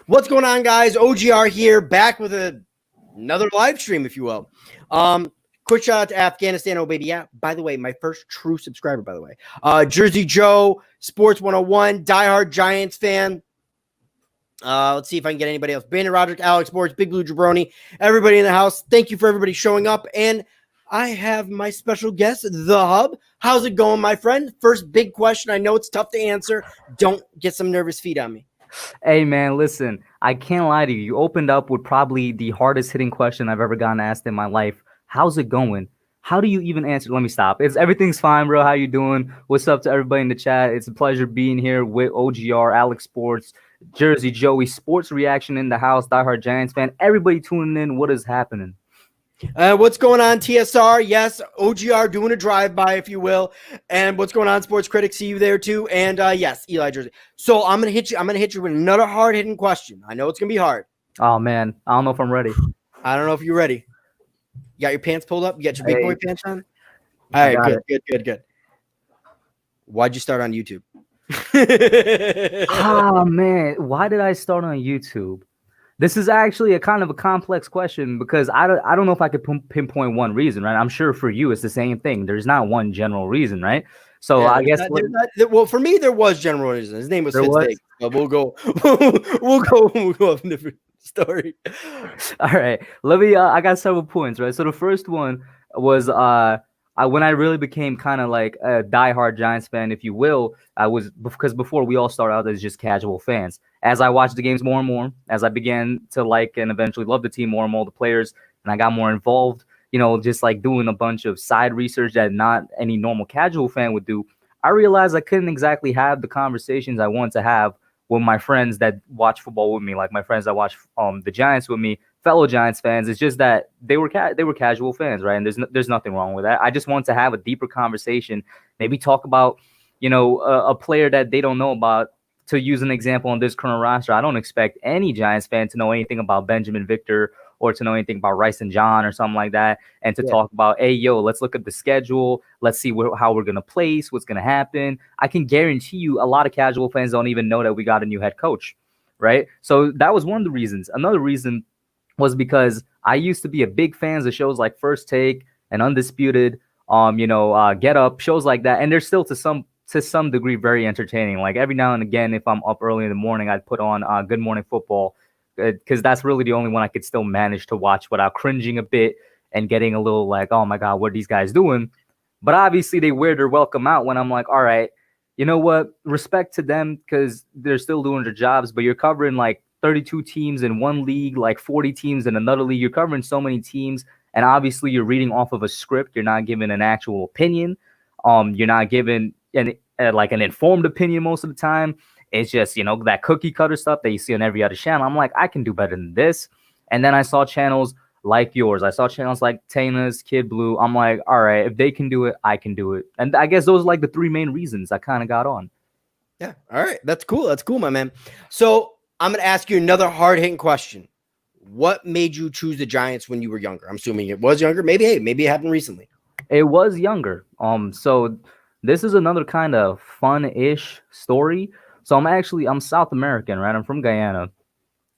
What's going on, guys? OGR here, back with another live stream, if you will. Quick shout out to Afghanistan, oh baby, yeah. By the way, my first true subscriber, by the way. Jersey Joe, Sports 101, diehard Giants fan. Let's see if I can get anybody else. Brandon Roderick, Alex Sports, Big Blue Jabroni, everybody in the house. Thank you for everybody showing up. And I have my special guest, The Hub. How's it going, my friend? First big question. I know it's tough to answer. Don't get some nervous feet on me. Hey, man, listen, I can't lie to you. You opened up with probably the hardest hitting question I've ever gotten asked in my life. How's it going? How do you even answer? Let me stop. Everything's fine, bro. How you doing? What's up to everybody in the chat? It's a pleasure being here with OGR, Alex Sports, Jersey Joey, Sports Reaction in the house, diehard Giants fan. Everybody tuning in. What is happening? What's going on, TSR? Yes, OGR doing a drive-by, if you will. And what's going on, Sports Critic? See you there too. And yes, Eli Jersey. So I'm gonna hit you with another hard-hitting question. I know it's gonna be hard. Oh man, I don't know if I'm ready. I don't know if you're ready. You got your pants pulled up? You got your big boy pants on? All right, good. Why'd you start on YouTube? Oh man, why did I start on YouTube? This is actually a kind of a complex question because I don't know if I could pinpoint one reason, right? I'm sure for you it's the same thing. There's not one general reason, right? So yeah, I guess well, for me there was general reason. His name was Fitzpatrick. But we'll go off a different story. All right, let me. I got several points, right? So the first one was when I really became kind of like a diehard Giants fan, if you will. I was because before we all started out as just casual fans. As I watched the games more and more, as I began to like and eventually love the team more and more, the players, and I got more involved, just like doing a bunch of side research that not any normal casual fan would do, I realized I couldn't exactly have the conversations I want to have with my friends that watch football with me, like my friends that watch the Giants with me, fellow Giants fans. It's just that they were casual fans, right? And there's nothing wrong with that. I just want to have a deeper conversation, maybe talk about, a player that they don't know about. To use an example on this current roster, I don't expect any Giants fan to know anything about Benjamin Victor or to know anything about Rice and John or something like that. And to talk about, hey, yo, let's look at the schedule. Let's see how we're going to place, what's going to happen. I can guarantee you a lot of casual fans don't even know that we got a new head coach, right? So that was one of the reasons. Another reason was because I used to be a big fan of shows like First Take and Undisputed, Get Up, shows like that. And they're still to some degree very entertaining. Like every now and again, if I'm up early in the morning, I'd put on Good Morning Football because that's really the only one I could still manage to watch without cringing a bit and getting a little like, oh my God, what are these guys doing? But obviously they wear their welcome out when I'm like, all right, you know what? Respect to them because they're still doing their jobs, but you're covering like 32 teams in one league, like 40 teams in another league. You're covering so many teams, and obviously you're reading off of a script. You're not giving an actual opinion. You're not giving like an informed opinion most of the time. It's just, that cookie cutter stuff that you see on every other channel. I'm like, I can do better than this. And then I saw channels like yours. I saw channels like Tana's, Kid Blue. I'm like, all right, if they can do it, I can do it. And I guess those are like the three main reasons I kind of got on. Yeah. All right. That's cool. That's cool, my man. So I'm going to ask you another hard-hitting question. What made you choose the Giants when you were younger? I'm assuming it was younger. Maybe it happened recently. It was younger. So this is another kind of fun-ish story. So I'm South American, right? I'm from Guyana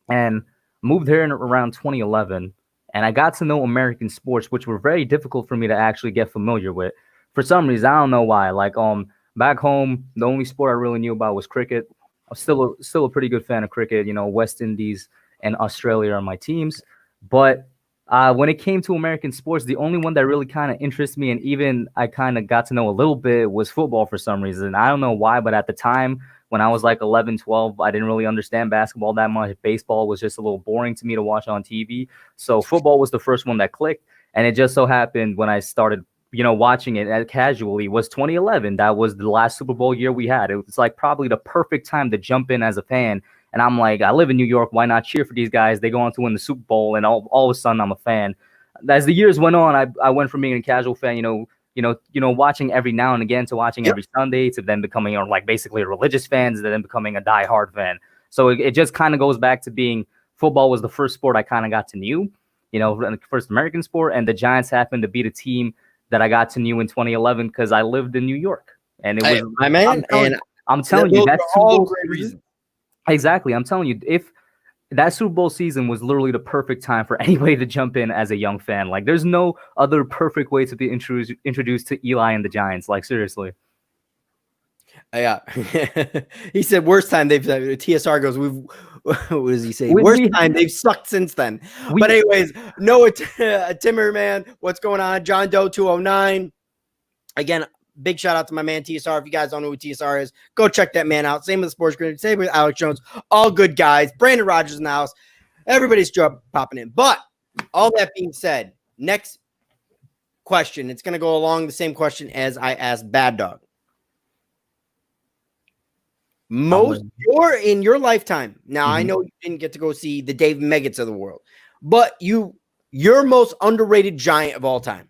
and moved here in around 2011. And I got to know American sports, which were very difficult for me to actually get familiar with. For some reason, I don't know why. Like back home, the only sport I really knew about was cricket. I'm still a pretty good fan of cricket. West Indies and Australia are my teams. But when it came to American sports, the only one that really kind of interests me and even I kind of got to know a little bit was football for some reason. I don't know why, but at the time when I was like 11, 12, I didn't really understand basketball that much. Baseball was just a little boring to me to watch on TV. So football was the first one that clicked. And it just so happened when I started, watching it casually was 2011. That was the last Super Bowl year we had. It was like probably the perfect time to jump in as a fan. And I'm like, I live in New York. Why not cheer for these guys? They go on to win the Super Bowl, and all of a sudden, I'm a fan. As the years went on, I went from being a casual fan, watching every now and again to watching every Sunday to then becoming like basically a religious fan to then becoming a diehard fan. So it just kind of goes back to being football was the first sport I kind of got to know, the first American sport, and the Giants happened to be the team that I got to know in 2011 because I lived in New York, and it was my man. I'm telling you, that's all great reasons. Exactly. I'm telling you, if that Super Bowl season was literally the perfect time for anybody to jump in as a young fan. Like, there's no other perfect way to be introduced to Eli and the Giants. Like, seriously. Yeah. He said worst time they've TSR goes, we've what does he say? Worst time they've sucked since then. But anyways, Noah Timmerman, what's going on? John Doe 209. Again, big shout out to my man TSR. If you guys don't know who TSR is, go check that man out. Same with the Sports Grid, same with Alex Jones. All good guys. Brandon Rogers in the house. Everybody's popping in. But all that being said, next question. It's going to go along the same question as I asked Bad Dog. In your lifetime. Now, I know you didn't get to go see the Dave Meggetts of the world, but your most underrated Giant of all time.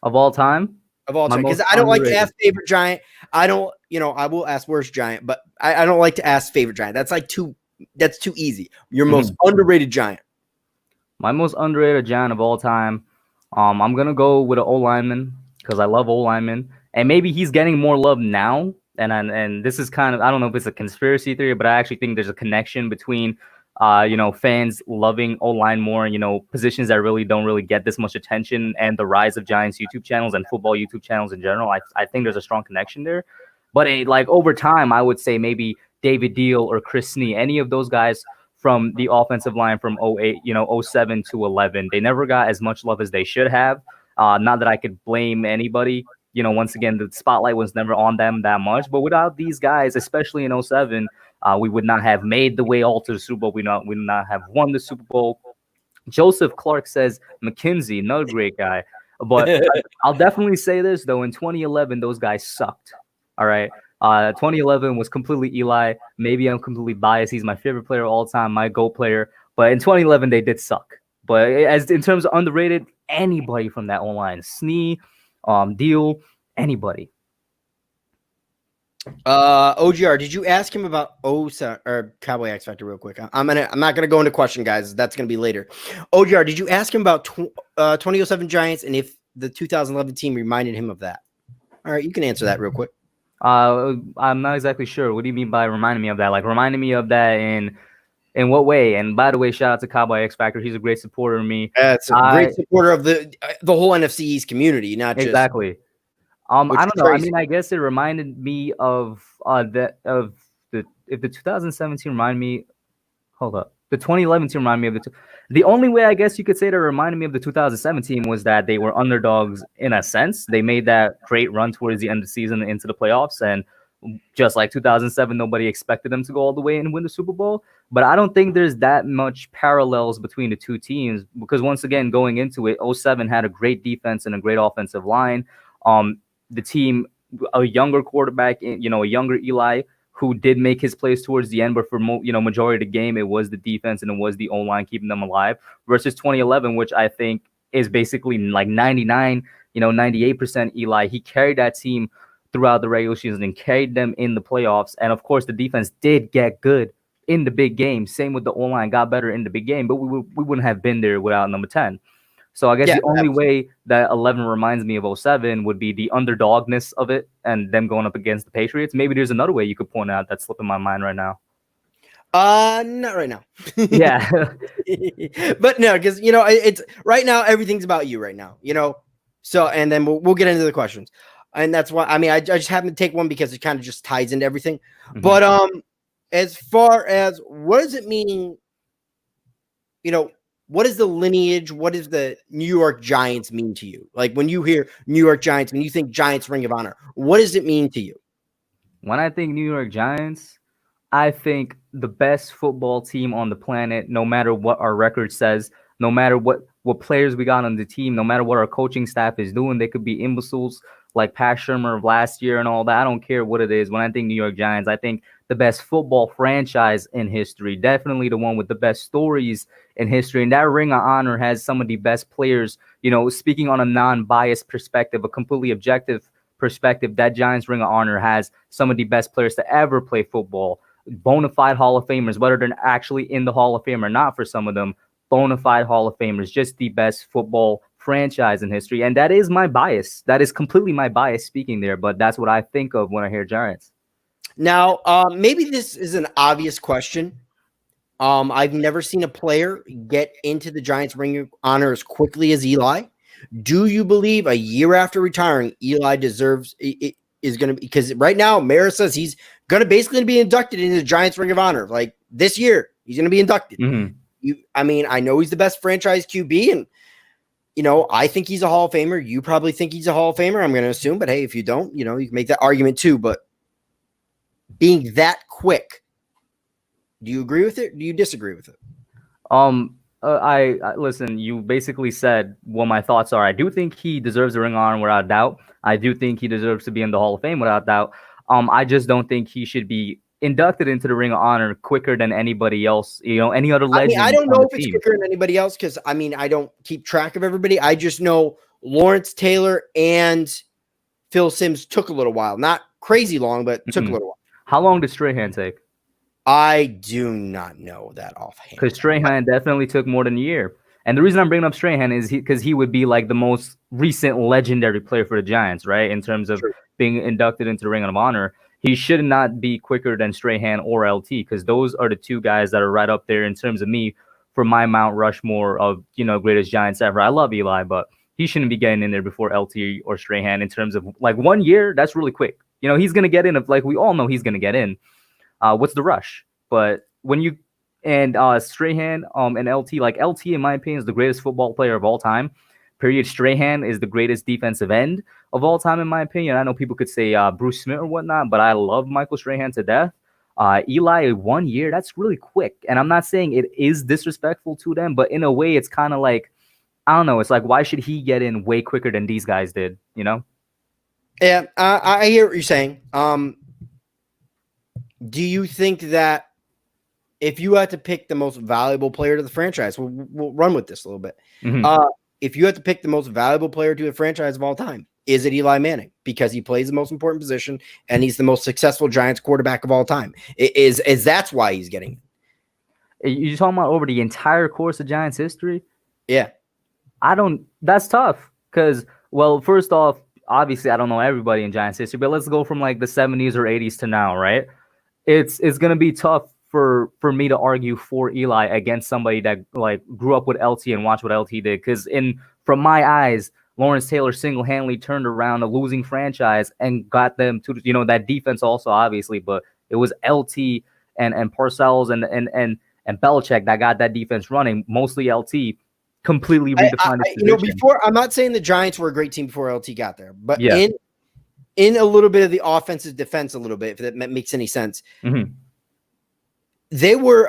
Of all time? Of all time. Because I don't like to ask favorite Giant. I don't, I will ask worst Giant, but I don't like to ask favorite Giant. That's too easy. Your most underrated Giant. My most underrated Giant of all time. I'm gonna go with an O lineman because I love O lineman, and maybe he's getting more love now. And this is kind of, I don't know if it's a conspiracy theory, but I actually think there's a connection between, fans loving O-line more, positions that really don't really get this much attention, and the rise of Giants YouTube channels and football YouTube channels in general. I think there's a strong connection there. But over time, I would say maybe David Deal or Chris Snee, any of those guys from the offensive line from 08, 07 to 11, they never got as much love as they should have. Not that I could blame anybody. Once again, the spotlight was never on them that much. But without these guys, especially in 07, we would not have made the way all to the Super Bowl. We would not have won the Super Bowl. Joseph Clark says McKenzie, another great guy. But I'll definitely say this, though. In 2011, those guys sucked. All right. 2011 was completely Eli. Maybe I'm completely biased. He's my favorite player of all time, my GOAT player. But in 2011, they did suck. But as in terms of underrated, anybody from that O-line, Snee, Deal, anybody. OGR, did you ask him about or Cowboy X Factor real quick? I'm not gonna go into question, guys. That's gonna be later. OGR, did you ask him about 2007 Giants and if the 2011 team reminded him of that? All right, you can answer that real quick. I'm not exactly sure. What do you mean by reminding me of that? Like reminding me of that in what way? And by the way, shout out to Cowboy X Factor. He's a great supporter of me. It's a great supporter of the whole NFC East community, not just exactly. I don't know. Crazy. I mean, I guess it reminded me of the 2017 reminded me. Hold up, the 2011 team reminded me of the only way I guess you could say that reminded me of the 2017 was that they were underdogs in a sense. They made that great run towards the end of the season into the playoffs, and just like 2007, nobody expected them to go all the way and win the Super Bowl. But I don't think there's that much parallels between the two teams because once again, going into it, 07 had a great defense and a great offensive line. The team, a younger quarterback, a younger Eli who did make his plays towards the end, but for majority of the game, it was the defense and it was the O-line keeping them alive versus 2011, which I think is basically like 99, 98% Eli. He carried that team throughout the regular season and carried them in the playoffs. And of course, the defense did get good in the big game. Same with the O-line, got better in the big game, but we wouldn't have been there without number 10. So I guess the only way that 11 reminds me of 07 would be the underdogness of it and them going up against the Patriots. Maybe there's another way you could point out that's slipping my mind right now. Not right now. Yeah. But no, because, it's right now, everything's about you right now, So, and then we'll get into the questions. And that's why, I just happened to take one because it kind of just ties into everything. Mm-hmm. But as far as what does it mean, what is the lineage? What does the New York Giants mean to you? Like when you hear New York Giants, when you think Giants Ring of Honor, what does it mean to you? When I think New York Giants, I think the best football team on the planet, no matter what our record says, no matter what players we got on the team, no matter what our coaching staff is doing. They could be imbeciles like Pat Shurmur of last year and all that. I don't care what it is. When I think New York Giants, I think the best football franchise in history, definitely the one with the best stories in history. And that Ring of Honor has some of the best players, speaking on a non-biased perspective, a completely objective perspective, that Giants Ring of Honor has some of the best players to ever play football. Bona fide Hall of Famers, whether they're actually in the Hall of Fame or not for some of them, bona fide Hall of Famers, just the best football franchise in history. And that is my bias. That is completely my bias speaking there, but that's what I think of when I hear Giants. Now, maybe this is an obvious question, I've never seen a player get into the Giants Ring of Honor as quickly as Eli. Do you believe a year after retiring, Eli deserves it is going to be, because right now Mara says he's going to basically be inducted into the Giants Ring of Honor. Like this year, he's going to be inducted. I mean, I know he's the best franchise QB, and I think he's a Hall of Famer. You probably think he's a Hall of Famer, I'm going to assume. But hey, if you don't, you can make that argument too. But being that quick, do you agree with it? Do you disagree with it? I listen. You basically said what my thoughts are. I do think he deserves a Ring of Honor without doubt. I do think he deserves to be in the Hall of Fame without doubt. I just don't think he should be inducted into the Ring of Honor quicker than anybody else. Any other legend. I don't know if it's quicker than anybody else because I don't keep track of everybody. I just know Lawrence Taylor and Phil Simms took a little while, not crazy long, but took a little while. How long did Strahan take? I do not know that offhand. Because Strahan definitely took more than a year. And the reason I'm bringing up Strahan is because he would be like the most recent legendary player for the Giants, right? In terms of being inducted into the Ring of Honor. He should not be quicker than Strahan or LT because those are the two guys that are right up there in terms of me for my Mount Rushmore of, greatest Giants ever. I love Eli, but he shouldn't be getting in there before LT or Strahan in terms of like 1 year. That's really quick. He's going to get in. Like we all know he's going to get in. What's the rush? But when you and Strahan and LT, like LT in my opinion is the greatest football player of all time. Period. Strahan is the greatest defensive end of all time in my opinion. I know people could say Bruce Smith or whatnot, but I love Michael Strahan to death. Eli 1 year, that's really quick. And I'm not saying it is disrespectful to them, but in a way it's kind of like, I don't know. It's like, why should he get in way quicker than these guys did? Yeah, I hear what you're saying. Do you think that if you had to pick the most valuable player to the franchise, we'll run with this a little bit. If you had to pick the most valuable player to a franchise of all time, is it Eli Manning? Because he plays the most important position and he's the most successful Giants quarterback of all time. Is that's why he's getting it. You're talking about over the entire course of Giants history? Yeah. That's tough because, well, first off, obviously I don't know everybody in Giants history, but let's go from like the 70s or 80s to now, right? It's going to be tough for me to argue for Eli against somebody that like grew up with LT and watched what LT did. Because from my eyes, Lawrence Taylor single-handedly turned around a losing franchise and got them to that defense also obviously, but it was LT and Parcells and Belichick that got that defense running. Mostly LT completely redefined the position. Before I'm not saying the Giants were a great team before LT got there, but in a little bit of the offensive defense, a little bit, if that makes any sense. They were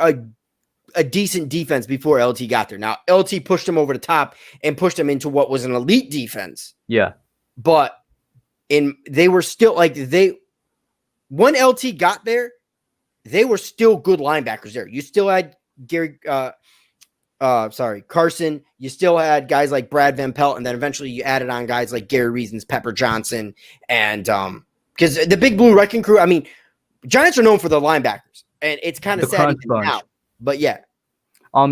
a decent defense before LT got there. Now, LT pushed them over the top and pushed them into what was an elite defense. Yeah. But they were still like when LT got there, they were still good linebackers there. You still had Carson. You still had guys like Brad Van Pelt, and then eventually you added on guys like Gary Reasons, Pepper Johnson, and because the Big Blue Wrecking Crew. I mean, Giants are known for their linebackers, and it's kind of sad now. But yeah.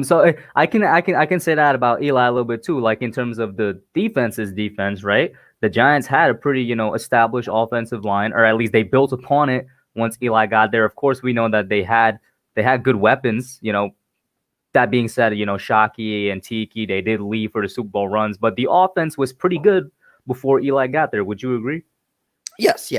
So I can say that about Eli a little bit too. Like in terms of the defense's defense, right? The Giants had a pretty established offensive line, or at least they built upon it once Eli got there. Of course, we know that they had good weapons. That being said, Shockey and Tiki, they did leave for the Super Bowl runs, but the offense was pretty good before Eli got there. Would you agree? Yes.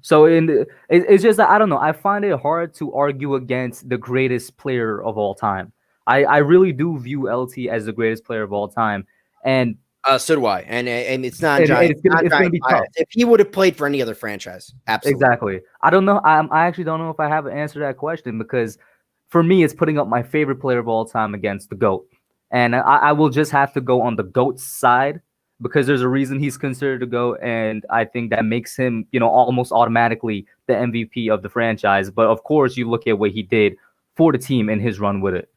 So it's just that I don't know. I find it hard to argue against the greatest player of all time. I really do view LT as the greatest player of all time, and so do I. And it's not Giants. It's going to be tough. If he would have played for any other franchise, absolutely. Exactly. I don't know. I actually don't know if I have an answer to that question because for me, it's putting up my favorite player of all time against the GOAT. And I will just have to go on the GOAT's side because there's a reason he's considered a GOAT. And I think that makes him, almost automatically the MVP of the franchise. But of course, you look at what he did for the team in his run with it.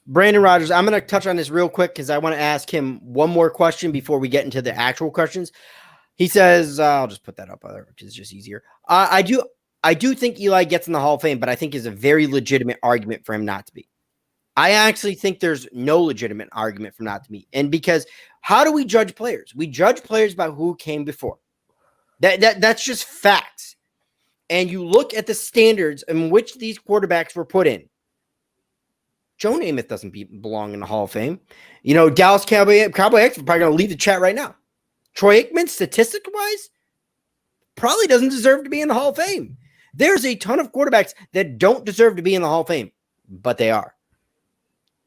Brandon Rogers, I'm going to touch on this real quick because I want to ask him one more question before we get into the actual questions. He says, I'll just put that up there, which is just easier. I do think Eli gets in the Hall of Fame, but I think is a very legitimate argument for him not to be. I actually think there's no legitimate argument for him not to be. And because how do we judge players? We judge players by who came before. That's just facts. And you look at the standards in which these quarterbacks were put in. Joe Namath doesn't belong in the Hall of Fame. You know, Dallas Cowboy X probably going to leave the chat right now. Troy Aikman, statistic-wise, probably doesn't deserve to be in the Hall of Fame. There's a ton of quarterbacks that don't deserve to be in the Hall of Fame, but they are.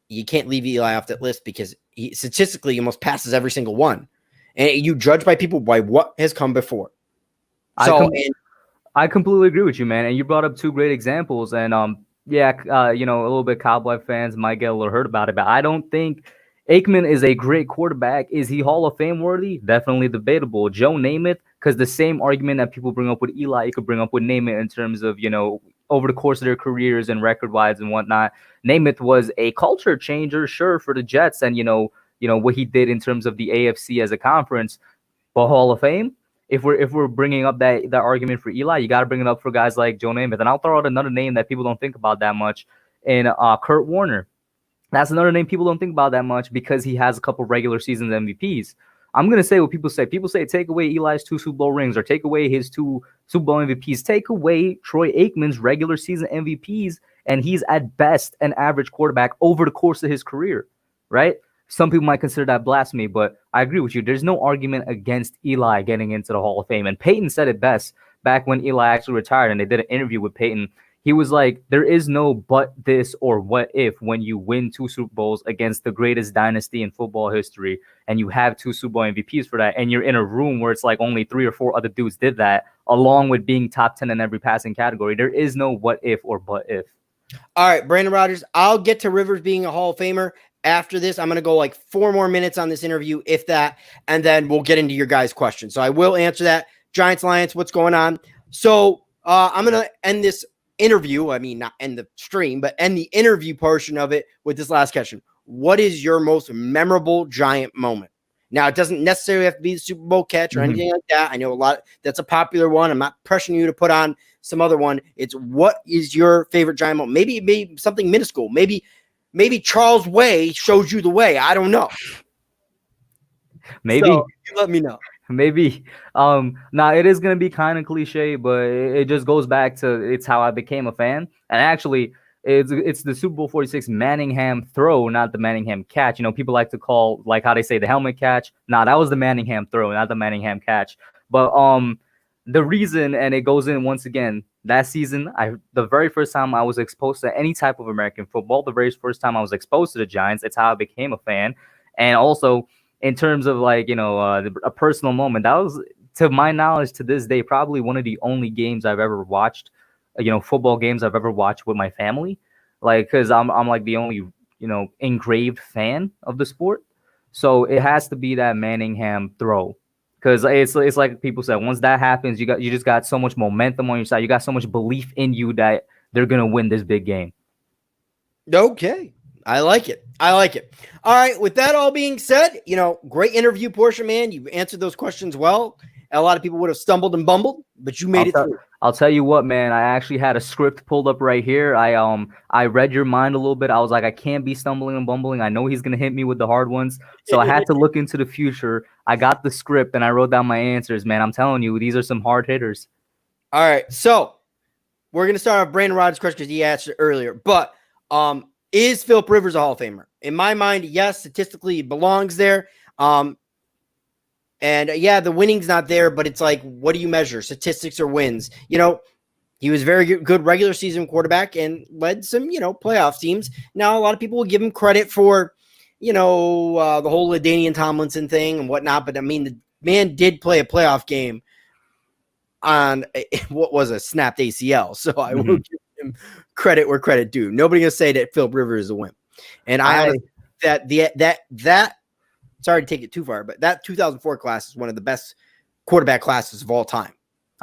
You can't leave Eli off that list because he statistically almost passes every single one. And you judge by people by what has come before. So, I completely agree with you, man. And you brought up two great examples. And a little bit Cowboy fans might get a little hurt about it, but I don't think Aikman is a great quarterback. Is he Hall of Fame worthy? Definitely debatable. Joe Namath, because the same argument that people bring up with Eli, you could bring up with Namath in terms of, over the course of their careers and record-wise and whatnot. Namath was a culture changer, sure, for the Jets and, what he did in terms of the AFC as a conference. But Hall of Fame, if we're bringing up that argument for Eli, you got to bring it up for guys like Joe Namath. And I'll throw out another name that people don't think about that much, and Kurt Warner. That's another name people don't think about that much because he has a couple regular seasons MVPs. I'm going to say what people say. People say take away Eli's 2 Super Bowl rings or take away his 2 Super Bowl MVPs. Take away Troy Aikman's regular season MVPs, and he's at best an average quarterback over the course of his career, right? Some people might consider that blasphemy, but I agree with you. There's no argument against Eli getting into the Hall of Fame. And Peyton said it best back when Eli actually retired and they did an interview with Peyton. He was like, there is no but this or what if when you win 2 Super Bowls against the greatest dynasty in football history and you have 2 Super Bowl MVPs for that, and you're in a room where it's like only 3 or 4 other dudes did that, along with being top 10 in every passing category. There is no what if or but if. All right, Brandon Rodgers, I'll get to Rivers being a Hall of Famer. After this, I'm going to go like 4 more minutes on this interview, if that, and then we'll get into your guys' questions. So I will answer that. Giants, Lions, what's going on? So I'm going to end this interview. I mean, not end the stream, but end the interview portion of it with this last question. What is your most memorable Giant moment? Now, it doesn't necessarily have to be the Super Bowl catch or anything like that. I know a lot. That's a popular one. I'm not pressuring you to put on some other one. It's what is your favorite Giant moment? Maybe something minuscule. Maybe Charles Way shows you the way. I don't know. Maybe. So, you let me know. Maybe. Now it is gonna be kind of cliche, but it just goes back to it's how I became a fan. And actually, it's the Super Bowl 46 Manningham throw, not the Manningham catch. People like to call, like how they say, the helmet catch. Nah, that was the Manningham throw, not the Manningham catch. But the reason, and it goes in once again, that season, the very first time I was exposed to any type of American football, the very first time I was exposed to the Giants, it's how I became a fan. And also, in terms of a personal moment, that was, to my knowledge, to this day, probably one of the only games I've ever watched, football games I've ever watched with my family, because I'm like the only, engraved fan of the sport. So it has to be that Manningham throw. Because it's like people said, once that happens, you just got so much momentum on your side. You got so much belief in you that they're gonna win this big game. Okay, I like it. All right. With that all being said, great interview portion, man. You answered those questions well. A lot of people would have stumbled and bumbled, but you made it through. I'll tell you what, man. I actually had a script pulled up right here. I read your mind a little bit. I was like, I can't be stumbling and bumbling. I know he's gonna hit me with the hard ones, so I had to look into the future. I got the script and I wrote down my answers, man. I'm telling you, these are some hard hitters. All right, so we're gonna start off Brandon Rodgers' question because he asked it earlier. But is Philip Rivers a Hall of Famer? In my mind, yes. Statistically, he belongs there. And yeah, the winning's not there, but it's like, what do you measure? Statistics or wins? He was very good regular season quarterback and led some, playoff teams. Now, a lot of people will give him credit for, the whole LaDainian Tomlinson thing and whatnot. But I mean, the man did play a playoff game on what was a snapped ACL. So I will give him credit where credit due. Nobody gonna say that Philip Rivers is a win. And I that sorry to take it too far, but that 2004 class is one of the best quarterback classes of all time.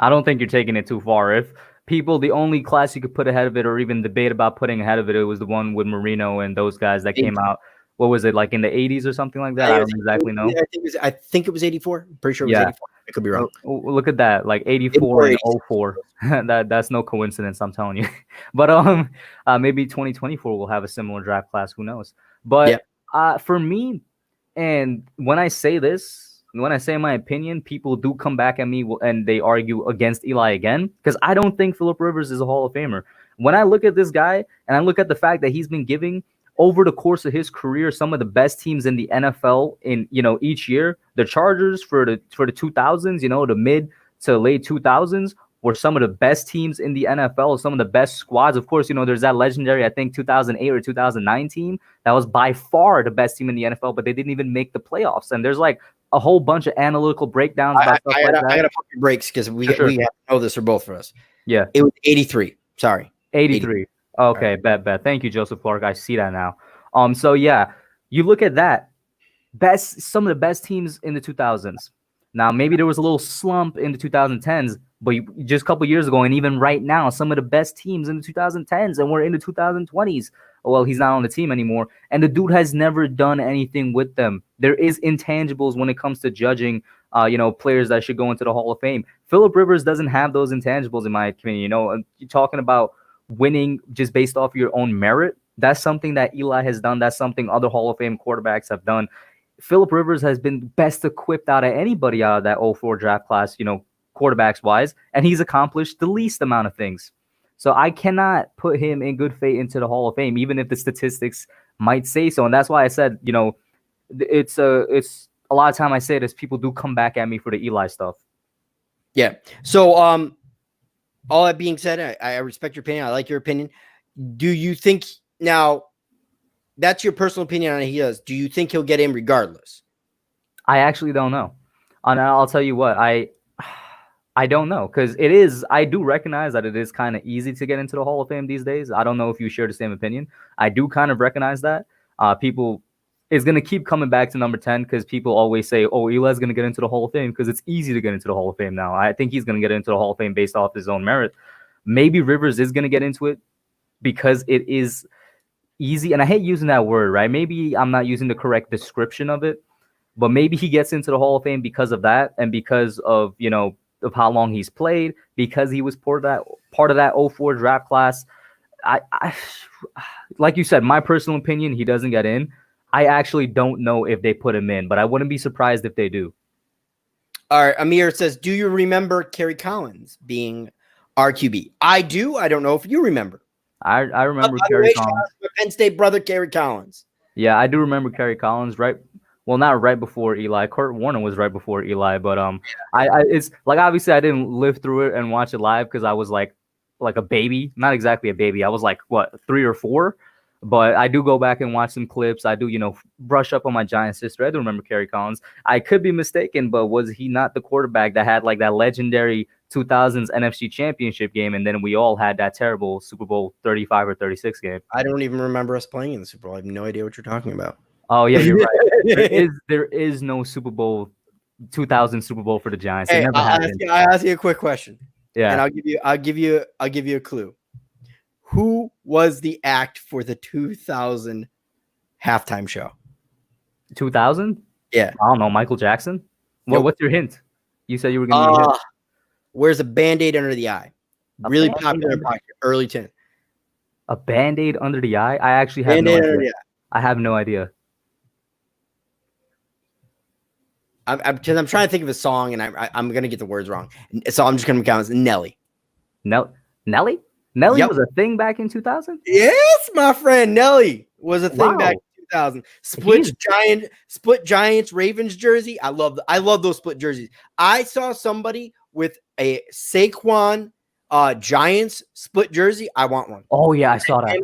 I don't think you're taking it too far. If people, the only class you could put ahead of it or even debate about putting ahead of it, it was the one with Marino and those guys that came out. What was it, like in the 80s or something like that? I don't exactly know. I think it was 84. I'm pretty sure it was 84. I could be wrong. Look at that, like 84 and 04. That's no coincidence, I'm telling you. But maybe 2024 will have a similar draft class. Who knows? But for me, and when I say my opinion, people do come back at me and they argue against Eli again, because I don't think Philip Rivers is a Hall of Famer. When I look at this guy and I look at the fact that he's been giving over the course of his career, some of the best teams in the NFL in, each year, the Chargers for the 2000s, the mid to late 2000s were some of the best teams in the NFL, some of the best squads. Of course, there's that legendary, I think 2008 or 2009 team that was by far the best team in the NFL, but they didn't even make the playoffs. And there's like a whole bunch of analytical breakdowns about stuff like that. I gotta put your breaks because we have to know this for both for us. Yeah. It was 83. Sorry. 83. Okay, right. bet. Thank you, Joseph Clark. I see that now. So yeah, you look at that. Some of the best teams in the 2000s. Now, maybe there was a little slump in the 2010s, but just a couple years ago, and even right now, some of the best teams in the 2010s, and we're in the 2020s. Well, he's not on the team anymore, and the dude has never done anything with them. There is intangibles when it comes to judging, players that should go into the Hall of Fame. Phillip Rivers doesn't have those intangibles, in my opinion. You're talking about winning just based off your own merit. That's something that Eli has done. That's something other Hall of Fame quarterbacks have done. Phillip Rivers has been best equipped out of anybody out of that 04 draft class, quarterbacks wise, and he's accomplished the least amount of things. So I cannot put him in good faith into the Hall of Fame, even if the statistics might say so. And that's why I said, it's a lot of time I say this, people do come back at me for the Eli stuff. Yeah. So, all that being said, I respect your opinion. I like your opinion. Do you think now that's your personal opinion on he does? Do you think he'll get in regardless? I actually don't know. And I'll tell you what, I don't know, because I do recognize that it is kind of easy to get into the Hall of Fame these days. I don't know if you share the same opinion. I do kind of recognize that. People is going to keep coming back to number 10 because people always say, oh, Eli's going to get into the Hall of Fame because it's easy to get into the Hall of Fame now. I think he's going to get into the Hall of Fame based off his own merit. Maybe Rivers is going to get into it because it is easy. And I hate using that word, right? Maybe I'm not using the correct description of it, but maybe he gets into the Hall of Fame because of that and because of, of how long he's played, because he was part of that 04 draft class. I like you said, my personal opinion, he doesn't get in. I actually don't know if they put him in, but I wouldn't be surprised if they do. All right. Amir says, do you remember Kerry Collins being RQB? I do. I don't know if you remember. I remember Kerry Collins. My Penn State brother, Kerry Collins. Yeah, I do remember Kerry Collins, right? Well, not right before Eli. Kurt Warner was right before Eli, but it's like, obviously I didn't live through it and watch it live because I was like a baby. Not exactly a baby. I was like, 3 or 4? But I do go back and watch some clips. I do, brush up on my Giants history. I do remember Kerry Collins. I could be mistaken, but was he not the quarterback that had like that legendary 2000s NFC Championship game, and then we all had that terrible Super Bowl 35 or 36 game? I don't even remember us playing in the Super Bowl. I have no idea what you're talking about. Oh yeah, you're right. There is no Super Bowl 2000 Super Bowl for the Giants. Hey, I'll ask you a quick question. Yeah, and I'll give you a clue. Who was the act for the 2000 halftime show? 2000? Yeah. I don't know. Michael Jackson? Nope. What's your hint? You said you were going to hint. Wears a Band-Aid under the eye. Really popular in early 10. A Band-Aid under the eye? I actually have no idea. I have no idea. I'm trying to think of a song, and I'm going to get the words wrong. So I'm just going to count as Nelly. Nelly? Nelly was a thing back in 2000? Yes, my friend. Nelly was a thing back in 2000. Split Giants Ravens jersey. I love those split jerseys. I saw somebody with a Saquon Giants split jersey. I want one. Oh yeah, I saw that.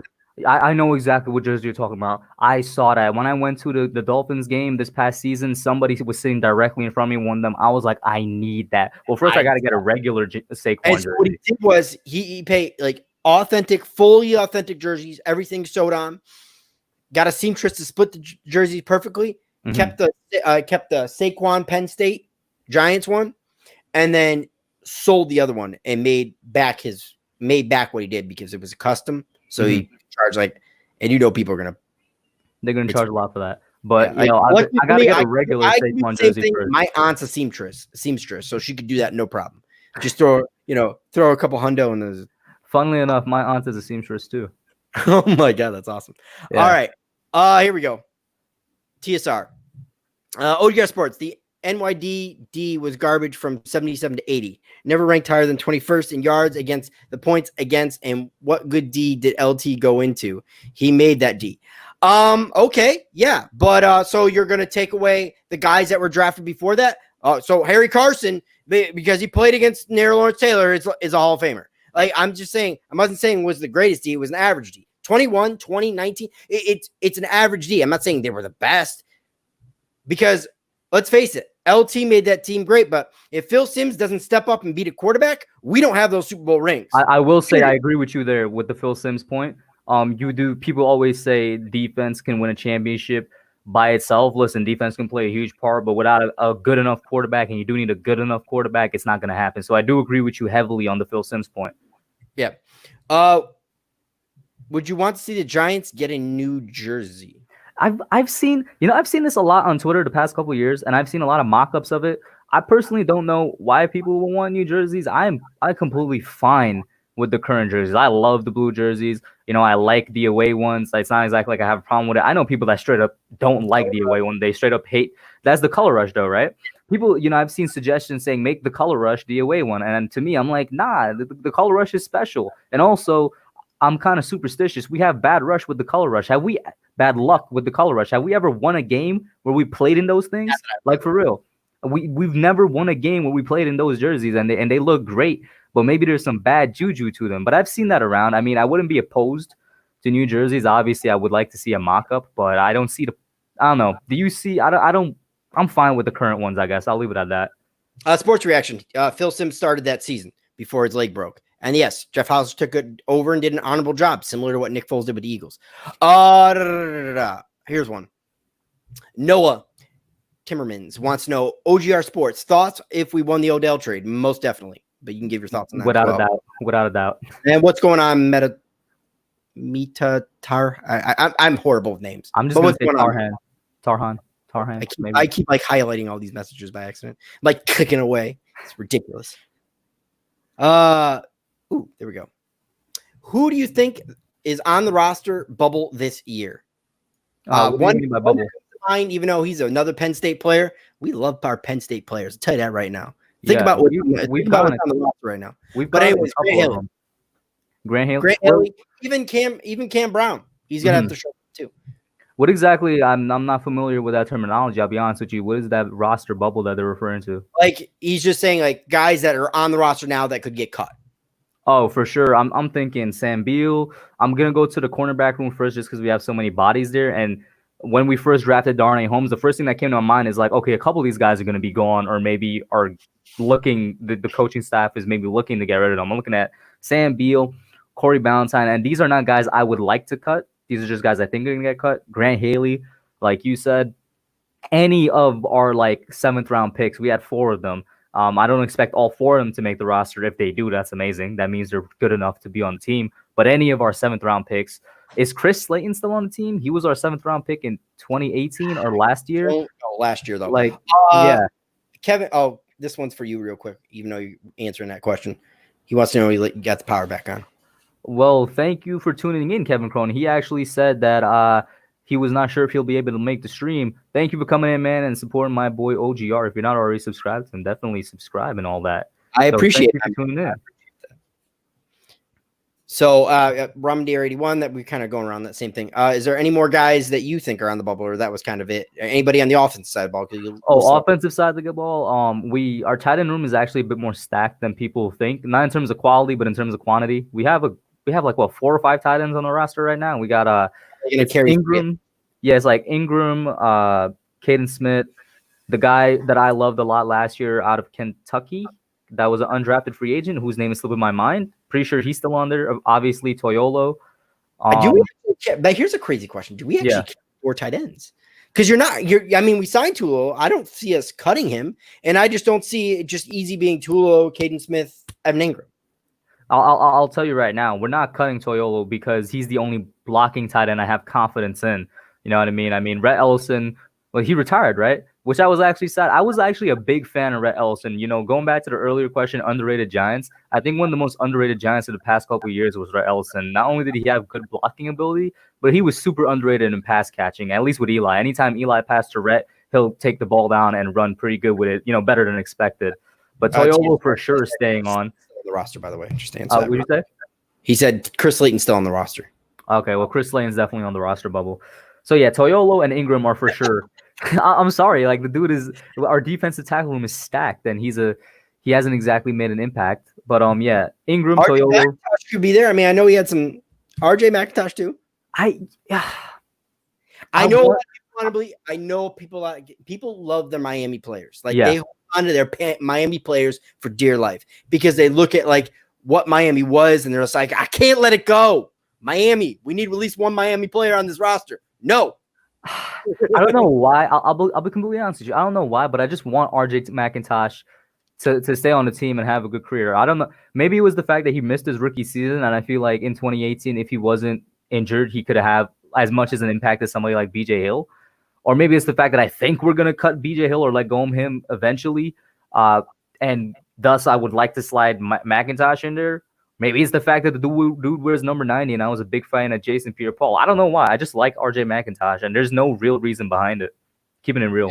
I know exactly what jersey you're talking about. I saw that when I went to the Dolphins game this past season. Somebody was sitting directly in front of me, one of them. I was like, I need that. Well, first I got to get a regular Saquon jersey. What he did was he paid like fully authentic jerseys. Everything sewed on. Got a seamstress to split the jerseys perfectly. Mm-hmm. Kept the Saquon Penn State Giants one, and then sold the other one and made back what he did because it was a custom. So he charged and people are they're gonna charge a lot for that. But I gotta get a regular Saquon jersey first. My aunt's a seamstress, so she could do that no problem. Just throw a couple hundo in those. Funnily enough, my aunt is a seamstress too. Oh my god, that's awesome. Yeah. All right, here we go. TSR, OGR Sports. The NYDD was garbage from 77 to 80. Never ranked higher than 21st in yards against the points against. And what good D did LT go into? He made that D. Okay, yeah, but so you're gonna take away the guys that were drafted before that. So Harry Carson, because he played against Nair Lawrence Taylor, is a Hall of Famer. Like I'm just saying, I wasn't saying it was the greatest D, it was an average D. 21, 20, 19. It's an average D. I'm not saying they were the best because let's face it, LT made that team great. But if Phil Simms doesn't step up and beat a quarterback, we don't have those Super Bowl rings. I will say I agree with you there with the Phil Simms point. People always say defense can win a championship by itself. Listen, defense can play a huge part, but without a good enough quarterback, and you do need a good enough quarterback, it's not going to happen. So I do agree with you heavily on the Phil Simms point. Yeah. Would you want to see the Giants get a new jersey? I've seen this a lot on Twitter the past couple of years, and I've seen a lot of mock-ups of it. I personally don't know why people will want new jerseys. I'm completely fine with the current jerseys. I love the blue jerseys. I like the away ones. It's not exactly like I have a problem with it. I know people that straight up don't like the away one. They straight up hate. That's the color rush though, right? People, I've seen suggestions saying make the color rush the away one. And to me, I'm like, nah, the color rush is special. And also, I'm kind of superstitious. We have bad rush with the color rush. Bad luck with the color rush? Have we ever won a game where we played in those things? Like for real. We've never won a game where we played in those jerseys and they look great, but maybe there's some bad juju to them. But I've seen that around. I mean, I wouldn't be opposed to new jerseys. Obviously, I would like to see a mock-up, but I don't see I don't know. Do you see? I'm fine with the current ones, I guess. I'll leave it at that. Sports reaction. Phil Simms started that season before his leg broke. And yes, Jeff Hauser took it over and did an honorable job, similar to what Nick Foles did with the Eagles. Here's one. Noah Timmermans wants to know OGR Sports thoughts if we won the Odell trade. Most definitely, but you can give your thoughts on that. Without a doubt. And what's going on, I'm horrible with names. I'm just going to say Tarhan. I keep like highlighting all these messages by accident, like clicking away. It's ridiculous. Ooh, there we go. Who do you think is on the roster bubble this year? One bubble. Mind, even though he's another Penn State player, we love our Penn State players. I'll tell you that right now. Think about what's on the roster right now. But anyways, Grant Haley, even Cam Brown, he's gonna have to show up too. What exactly? I'm not familiar with that terminology. I'll be honest with you. What is that roster bubble that they're referring to? Like he's just saying like guys that are on the roster now that could get cut. Oh, for sure. I'm thinking Sam Beal. I'm gonna go to the cornerback room first just because we have so many bodies there. And when we first drafted Darnay Holmes, the first thing that came to my mind is like, okay, a couple of these guys are gonna be gone, or maybe are looking. The coaching staff is maybe looking to get rid of them. I'm looking at Sam Beal, Corey Ballantyne, and these are not guys I would like to cut. These are just guys I think are gonna get cut. Grant Haley, like you said, any of our like 7th round picks, we had 4 of them. I don't expect all 4 of them to make the roster. If they do, that's amazing. That means they're good enough to be on the team. But any of our 7th round picks, is Chris Slayton still on the team? He was our 7th round pick in 2018 or last year. Oh, last year though. Like, yeah. Kevin. Oh, this one's for you, real quick. Even though you're answering that question, he wants to know you got the power back on. Well, thank you for tuning in, Kevin Cronin. He actually said that he was not sure if he'll be able to make the stream. Thank you for coming in, man, and supporting my boy OGR. If you're not already subscribed to him, definitely subscribe and all that. I appreciate it. Tuning in. So, Ramdir 81, that we're kind of going around that same thing. Is there any more guys that you think are on the bubble, or that was kind of it? Anybody on the offensive side of the ball? Offensive side of the ball. Our tight end room is actually a bit more stacked than people think. Not in terms of quality, but in terms of quantity. We have like 4 or 5 tight ends on the roster right now. We got Ingram. Yeah, it's like Ingram, Caden Smith, the guy that I loved a lot last year out of Kentucky. That was an undrafted free agent whose name is slipping my mind. Pretty sure he's still on there. Obviously, Toyolo. Here's a crazy question. Do we actually keep 4 tight ends? Because we signed Tulo. I don't see us cutting him. And I just don't see it just easy being Tulo, Caden Smith, Evan Ingram. I'll tell you right now, we're not cutting Toyolo because he's the only blocking tight end I have confidence in. You know what I mean? I mean, Rhett Ellison, well, he retired, right? Which I was actually sad. I was actually a big fan of Rhett Ellison. Going back to the earlier question, underrated Giants, I think one of the most underrated Giants of the past couple of years was Rhett Ellison. Not only did he have good blocking ability, but he was super underrated in pass catching, at least with Eli. Anytime Eli passed to Rhett, he'll take the ball down and run pretty good with it, better than expected. But Toyolo for sure is staying on the roster, by the way. Just what did you say? He said Chris Slayton's still on the roster. Okay, well, Chris Slayton's definitely on the roster bubble. So yeah, Toyolo and Ingram are for sure. I'm sorry, like the dude is our defensive tackle room is stacked, and he hasn't exactly made an impact. But yeah, Ingram, RJ Toyolo. McIntosh could be there. I mean, I know he had some RJ McIntosh too. I I I know a lot want, of people want to believe. I know people love their Miami players. Like yeah. they hold on to their Miami players for dear life because they look at like what Miami was and they're just like, I can't let it go. Miami, we need at least one Miami player on this roster. No, I don't know why. I'll be completely honest with you. I don't know why, but I just want RJ McIntosh to stay on the team and have a good career. I don't know. Maybe it was the fact that he missed his rookie season, and I feel like in 2018, if he wasn't injured, he could have as much as an impact as somebody like BJ Hill. Or maybe it's the fact that I think we're gonna cut BJ Hill or let go of him eventually, and thus I would like to slide McIntosh in there. Maybe it's the fact that the dude wears number 90, and I was a big fan of Jason Pierre-Paul. I don't know why. I just like RJ McIntosh, and there's no real reason behind it. Keeping it real.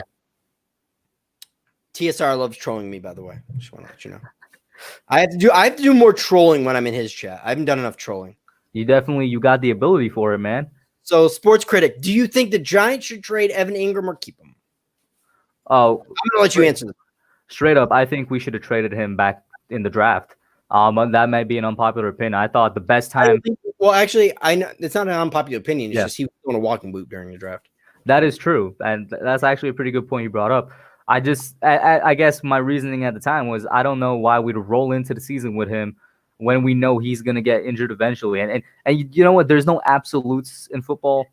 TSR loves trolling me. By the way, just want to let you know. I have to do more trolling when I'm in his chat. I haven't done enough trolling. You got the ability for it, man. So, Sports Critic, do you think the Giants should trade Evan Ingram or keep him? Oh, I'm gonna let you answer this. Straight up, I think we should have traded him back in the draft. That might be an unpopular opinion. I thought the best time. Well, actually, I know it's not an unpopular opinion. It's Yeah. just he was on a walking boot during the draft. That is true, and that's actually a pretty good point you brought up. I guess my reasoning at the time was I don't know why we'd roll into the season with him when we know he's gonna get injured eventually. And you know what? There's no absolutes in football,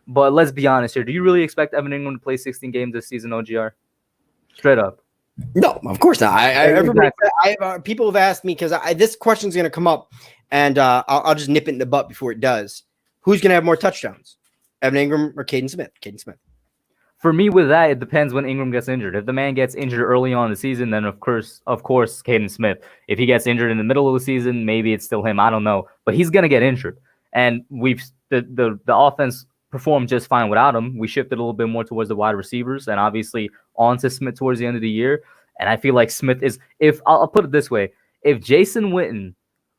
but let's be honest here. Do you really expect Evan Ingram to play 16 games this season, OGR? Straight up. No, of course not. People have asked me because this question is going to come up, and I'll just nip it in the butt before it does. Who's going to have more touchdowns, Evan Ingram or Caden Smith? Caden Smith. For me, with that, it depends when Ingram gets injured. If the man gets injured early on in the season, then of course, Caden Smith. If he gets injured in the middle of the season, maybe it's still him. I don't know, but he's gonna get injured, and the offense performed just fine without him. We shifted a little bit more towards the wide receivers, and obviously on to Smith towards the end of the year. And I feel like Smith is. If I'll put it this way, if Jason Witten,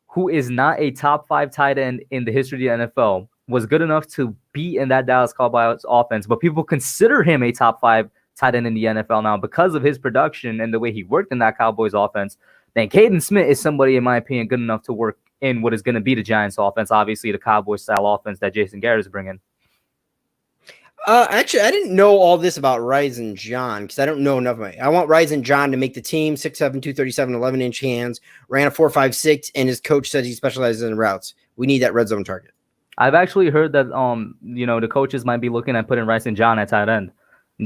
who is not a top 5 tight end in the history of the NFL, was good enough to be in that Dallas Cowboys offense, but people consider him a top 5 tight end in the NFL now because of his production and the way he worked in that Cowboys offense, then Caden Smith is somebody, in my opinion, good enough to work in what is going to be the Giants offense, obviously the Cowboys-style offense that Jason Garrett is bringing. Actually, I didn't know all this about Ryzen John because I don't know enough of it. I want Ryzen John to make the team, 6'7", 237, 11-inch hands, ran a 4.56, and his coach says he specializes in routes. We need that red zone target. I've actually heard that the coaches might be looking at putting Ryzen John at tight end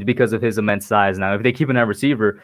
because of his immense size. Now, if they keep him at receiver,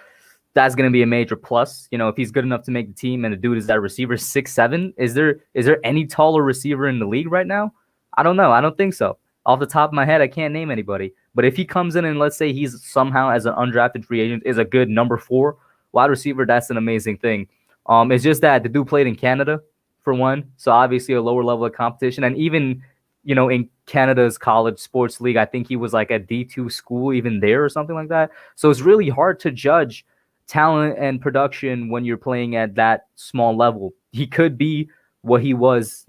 that's going to be a major plus. If he's good enough to make the team and the dude is that receiver 6'7", is there any taller receiver in the league right now? I don't know. I don't think so. Off the top of my head, I can't name anybody. But if he comes in and let's say he's somehow as an undrafted free agent is a good number 4 wide receiver, that's an amazing thing. It's just that the dude played in Canada for one, so obviously a lower level of competition. And even, in Canada's college sports league, I think he was like a D2 school even there or something like that. So it's really hard to judge talent and production when you're playing at that small level. He could be what he was,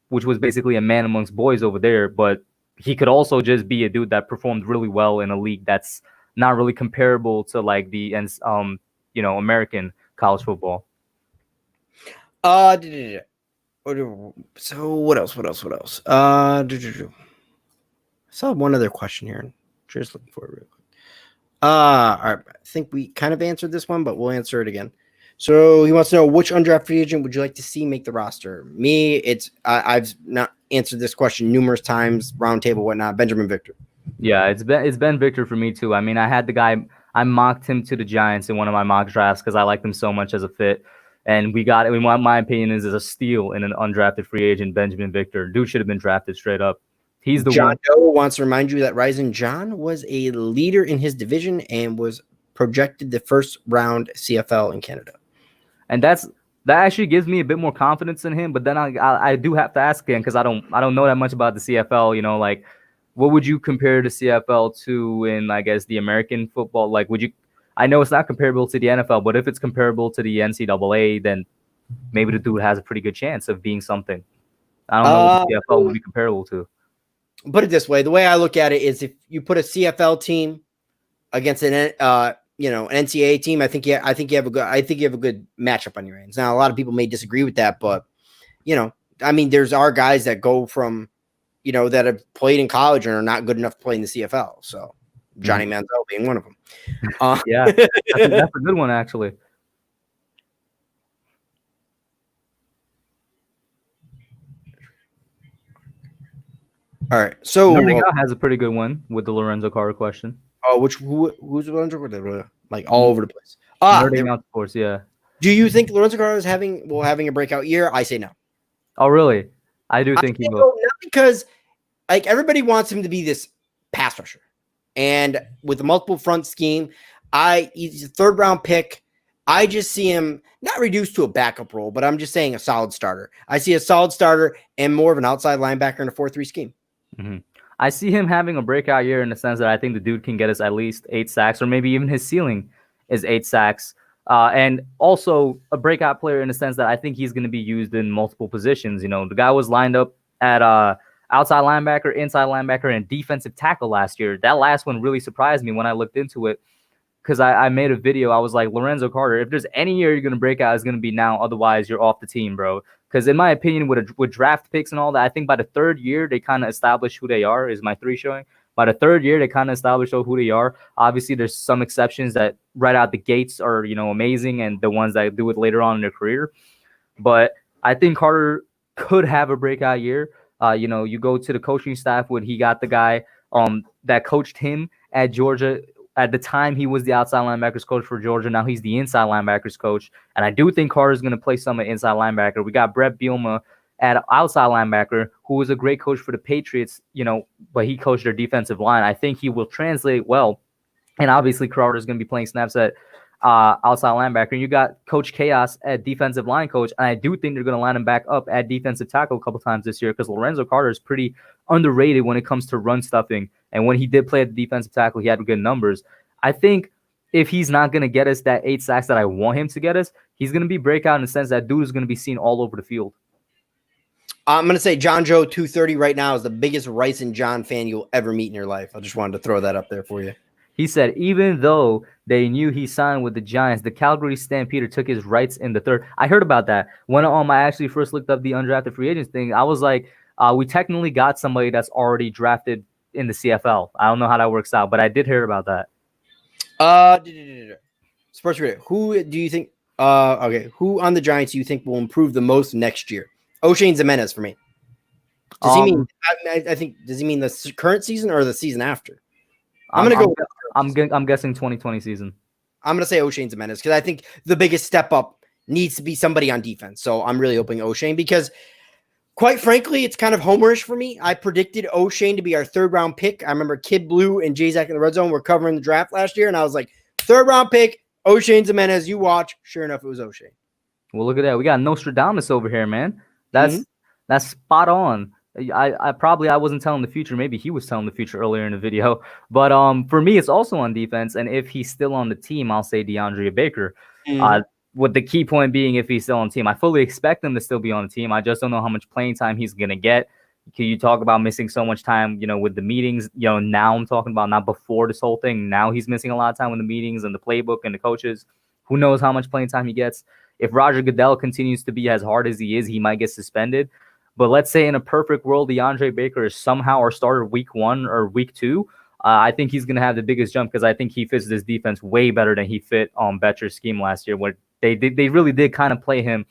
which was basically a man amongst boys over there, but he could also just be a dude that performed really well in a league that's not really comparable to like the American college football. So what else? I saw one other question here. Just looking for it real quick. All right. I think we kind of answered this one, but we'll answer it again. So he wants to know which undrafted free agent would you like to see make the roster? Me, it's I've not answered this question numerous times, roundtable, whatnot. Benjamin Victor. Yeah, it's Ben Victor for me too. I mean, I had the guy, I mocked him to the Giants in one of my mock drafts because I liked him so much as a fit. And we got it. My opinion is a steal in an undrafted free agent, Benjamin Victor. Dude should have been drafted straight up. He's the John one. Doe wants to remind you that Ryzen John was a leader in his division and was projected the first round CFL in Canada. And that actually gives me a bit more confidence in him. But then I do have to ask again because I don't know that much about the CFL. Like what would you compare the CFL to in I guess the American football? Like would you? I know it's not comparable to the NFL, but if it's comparable to the NCAA, then maybe the dude has a pretty good chance of being something. I don't know what the CFL would be comparable to. Put it this way: the way I look at it is, if you put a CFL team against an NCAA team, I think you have a good matchup on your hands. Now, a lot of people may disagree with that, but there's our guys that go from, that have played in college and are not good enough to play in the CFL. So Johnny Manziel being one of them. Yeah, that's a good one, actually. All right, so Nerding Out has a pretty good one with the Lorenzo Carter question. Oh, who's Lorenzo? Like all over the place. Nerding Out, of course, yeah. Do you think Lorenzo Carter is having a breakout year? I say no. Oh, really? I do think he will. Not because like everybody wants him to be this pass rusher, and with the multiple front scheme, he's a third round pick. I just see him not reduced to a backup role, but I'm just saying a solid starter. I see a solid starter and more of an outside linebacker in a 4-3 scheme. Mm-hmm. I see him having a breakout year in the sense that I think the dude can get us at least 8 sacks, or maybe even his ceiling is 8 sacks. And also a breakout player in the sense that I think he's going to be used in multiple positions. The guy was lined up at outside linebacker, inside linebacker, and defensive tackle last year. That last one really surprised me when I looked into it, because I made a video. I was like, Lorenzo Carter, if there's any year you're going to break out, it's going to be now. Otherwise, you're off the team, bro. Because in my opinion, with draft picks and all that, I think by the third year, they kind of establish who they are, is my 3 showing. By the third year, they kind of establish who they are. Obviously, there's some exceptions that right out the gates are, amazing, and the ones that do it later on in their career. But I think Carter could have a breakout year. You go to the coaching staff when he got the guy that coached him at Georgia. At the time, he was the outside linebackers coach for Georgia. Now he's the inside linebackers coach. And I do think Carter's going to play some at inside linebacker. We got Brett Bielema at outside linebacker, who was a great coach for the Patriots, but he coached their defensive line. I think he will translate well. And obviously, Carter's going to be playing snaps at outside linebacker. And you got Coach Chaos at defensive line coach. And I do think they're going to line him back up at defensive tackle a couple times this year, because Lorenzo Carter is pretty underrated when it comes to run stuffing. And when he did play at the defensive tackle, he had good numbers. I think if he's not going to get us that 8 sacks that I want him to get us, he's going to be breakout in the sense that dude is going to be seen all over the field. I'm going to say John Joe 230 right now is the biggest Rice and John fan you'll ever meet in your life. I just wanted to throw that up there for you. He said, even though they knew he signed with the Giants, the Calgary Stampeder took his rights in the third. I heard about that. When I actually first looked up the undrafted free agents thing, I was like, we technically got somebody that's already drafted in the CFL. I don't know how that works out, but I did hear about that. Sports Radio. Who do you think? Who on the Giants do you think will improve the most next year? O'Shane Ximenez for me. Does he mean? I think. Does he mean the current season or the season after? I'm guessing 2020 season. I'm gonna say O'Shane Ximenez because I think the biggest step up needs to be somebody on defense. So I'm really hoping O'Shane, because quite frankly, it's kind of homerish for me. I predicted O'Shane to be our 3rd round pick. I remember Kid Blue and J-Zack in the Red Zone were covering the draft last year, and I was like, 3rd round pick, O'Shane Ximenez. You watch. Sure enough, it was O'Shane. Well, look at that. We got Nostradamus over here, man. That's spot on. I wasn't telling the future. Maybe he was telling the future earlier in the video. But for me, it's also on defense. And if he's still on the team, I'll say DeAndre Baker. With the key point being if he's still on the team. I fully expect him to still be on the team. I just don't know how much playing time he's going to get. Can you talk about missing so much time, with the meetings? Now I'm talking about not before this whole thing. Now he's missing a lot of time with the meetings and the playbook and the coaches. Who knows how much playing time he gets? If Roger Goodell continues to be as hard as he is, he might get suspended. But let's say in a perfect world, DeAndre Baker is somehow our starter week 1 or week 2. I think he's going to have the biggest jump because I think he fits this defense way better than he fit on Betcher's scheme last year, where they really did kind of play him,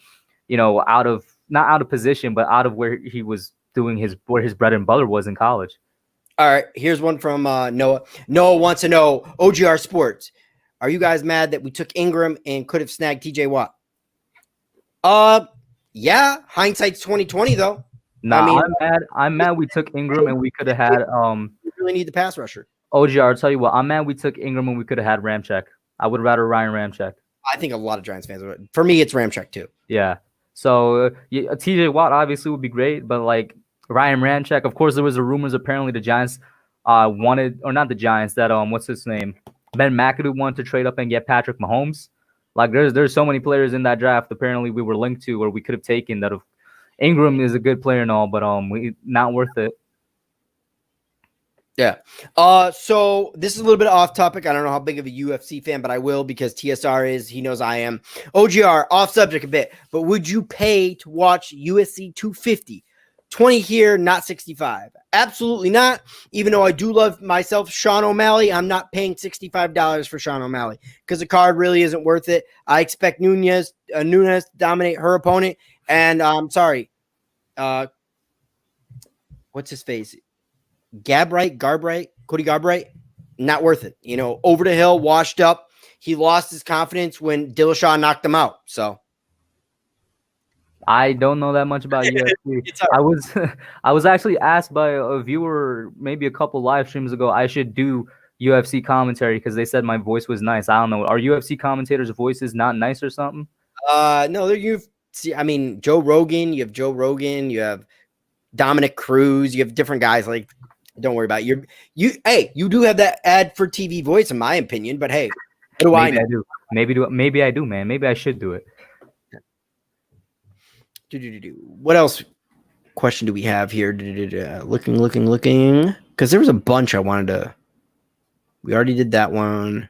not out of position, but out of where he was doing where his bread and butter was in college. All right, here's one from Noah. Noah wants to know, OGR Sports, are you guys mad that we took Ingram and could have snagged TJ Watt? Yeah, hindsight's 2020 though. No, I'm mad we took Ingram and we could have had we really need the pass rusher. OGR, I'll tell you what, I'm mad we took Ingram and we could have had Ramczyk. I would rather Ryan Ramczyk. I think a lot of Giants fans would. For me, it's Ramczyk too. Yeah. So TJ Watt obviously would be great, but like Ryan Ramczyk, of course, there was rumors apparently the Giants wanted, or not the Giants, that what's his name, Ben McAdoo wanted to trade up and get Patrick Mahomes. Like there's so many players in that draft apparently we were linked to or we could have taken that have Ingram is a good player and all, but not worth it. Yeah. So this is a little bit off topic. I don't know how big of a UFC fan, but I will because TSR is. He knows I am. OGR, off subject a bit, but would you pay to watch UFC 250? 20 here, not 65. Absolutely not. Even though I do love myself Sean O'Malley, I'm not paying $65 for Sean O'Malley because the card really isn't worth it. I expect Nunez to dominate her opponent. And I'm sorry. What's his face? Cody Garbright, not worth it. Over the hill, washed up. He lost his confidence when Dillashaw knocked him out. So I don't know that much about UFC. I was actually asked by a viewer maybe a couple live streams ago I should do UFC commentary because they said my voice was nice. I don't know. Are UFC commentators' voices not nice or something? No, Joe Rogan. You have Joe Rogan. You have Dominic Cruz. You have different guys. Like, don't worry about it. You do have that ad for TV voice, in my opinion. But hey, what do I know? I do. Maybe I do, man. Maybe I should do it. What else question do we have here? Looking. Because there was a bunch I wanted to. We already did that one.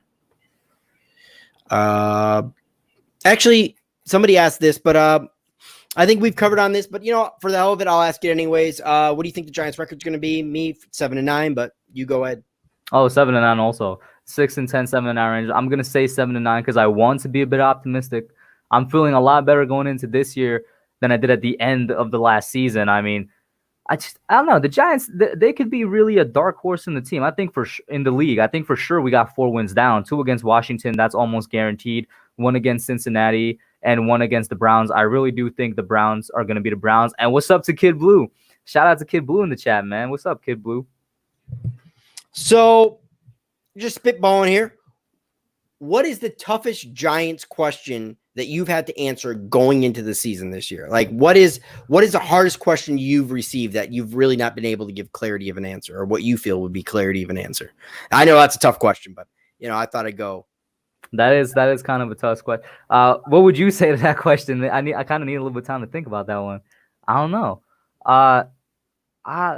Actually, somebody asked this, but I think we've covered on this. But for the hell of it, I'll ask it anyways. What do you think the Giants' record's going to be? Me 7-9, but you go ahead. Oh, 7-9 also. 6-10, 7-9 range. I'm gonna say 7-9 because I want to be a bit optimistic. I'm feeling a lot better going into this year than I did at the end of the last season. I mean, I don't know. The Giants, they could be really a dark horse in the team. I think in the league, I think for sure we got 4 wins down. 2 against Washington, that's almost guaranteed. 1 against Cincinnati and 1 against the Browns. I really do think the Browns are gonna be the Browns. And what's up to Kid Blue? Shout out to Kid Blue in the chat, man. What's up, Kid Blue? So, just spitballing here. What is the toughest Giants question that you've had to answer going into the season this year? Like, what is the hardest question you've received that you've really not been able to give clarity of an answer, or what you feel would be clarity of an answer? I know that's a tough question, but I thought I'd go. That is kind of a tough question. What would you say to that question? I kind of need a little bit of time to think about that one. I don't know.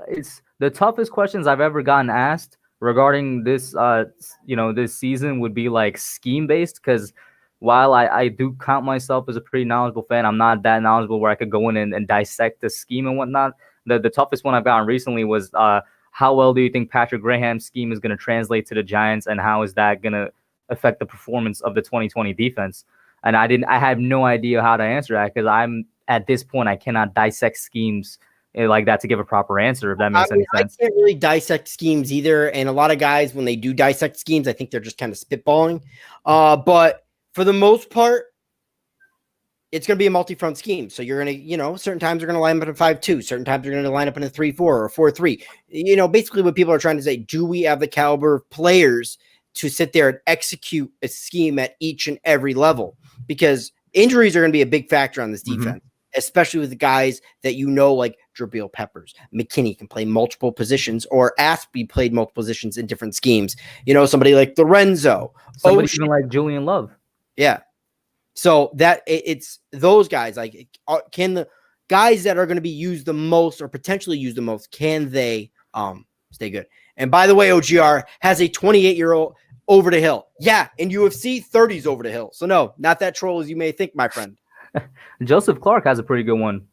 It's the toughest questions I've ever gotten asked regarding this this season would be like scheme based, because while I do count myself as a pretty knowledgeable fan, I'm not that knowledgeable where I could go in and dissect the scheme and whatnot. The toughest one I've gotten recently was how well do you think Patrick Graham's scheme is going to translate to the Giants, and how is that going to affect the performance of the 2020 defense? And I have no idea how to answer that, because I'm at this point I cannot dissect schemes like that to give a proper answer, if that makes any sense. I can't really dissect schemes either. And a lot of guys, when they do dissect schemes, I think they're just kind of spitballing. But for the most part, it's going to be a multi-front scheme. So you're going to, certain times you're going to line up in a 5-2. Certain times you're going to line up in a 3-4 or a 4-3. Basically what people are trying to say, do we have the caliber of players to sit there and execute a scheme at each and every level? Because injuries are going to be a big factor on this defense. Especially with the guys that like Jabril Peppers. McKinney can play multiple positions, or Aspie played multiple positions in different schemes. Somebody like Lorenzo. Somebody even like Julian Love. Yeah. So that it's those guys. Like, can the guys that are going to be used the most or potentially used the most, can they stay good? And by the way, OGR has a 28-year-old over the hill. Yeah, in UFC, 30's over the hill. So no, not that troll as you may think, my friend. Joseph Clark has a pretty good one.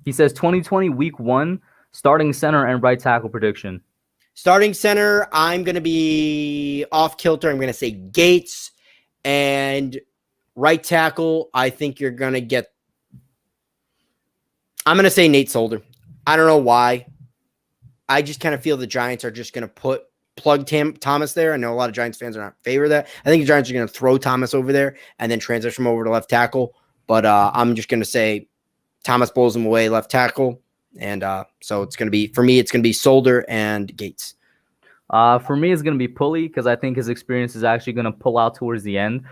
He says 2020 week 1 starting center and right tackle prediction. Starting center, I'm going to be off kilter. I'm going to say Gates. And right tackle, I think you're going to get. I'm going to say Nate Solder. I don't know why. I just kind of feel the Giants are just going to plug Thomas there. I know a lot of Giants fans are not in favor of that. I think the Giants are going to throw Thomas over there and then transition him over to left tackle. But I'm just going to say Thomas blows him away left tackle. And so it's going to be, for me, it's going to be Solder and Gates. For me, it's going to be Pulley, because I think his experience is actually going to pull out towards the end.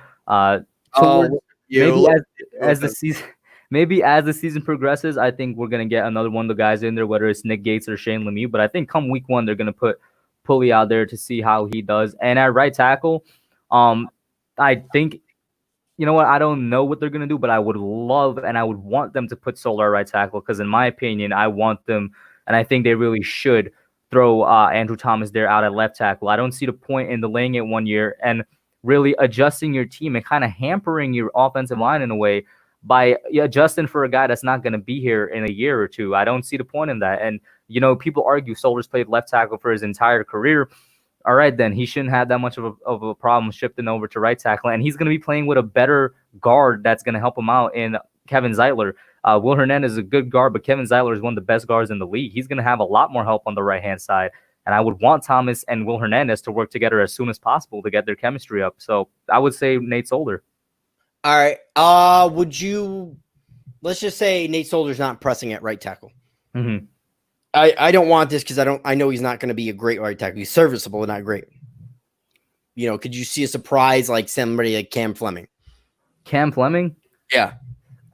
Maybe as the season progresses, I think we're going to get another one of the guys in there, whether it's Nick Gates or Shane Lemieux. But I think come week 1, they're going to put Pulley out there to see how he does. And at right tackle, I think You know what? I don't know what they're going to do, but I would love and I would want them to put Solar at right tackle because, in my opinion, I want them, and I think they really should throw Andrew Thomas there out at left tackle. I don't see the point in delaying it 1 year and really adjusting your team and kind of hampering your offensive line in a way by adjusting for a guy that's not going to be here in a year or two. I don't see the point in that. And, people argue Solar's played left tackle for his entire career. All right, then he shouldn't have that much of a problem shifting over to right tackle. And he's going to be playing with a better guard that's going to help him out in Kevin Zeitler. Will Hernandez is a good guard, but Kevin Zeitler is one of the best guards in the league. He's going to have a lot more help on the right-hand side. And I would want Thomas and Will Hernandez to work together as soon as possible to get their chemistry up. So I would say Nate Solder. All right. Let's just say Nate Solder's not pressing at right tackle. Mm-hmm. I don't want this because I know he's not going to be a great right tackle. He's serviceable, but not great. Could you see a surprise like somebody like Cam Fleming? Cam Fleming? Yeah.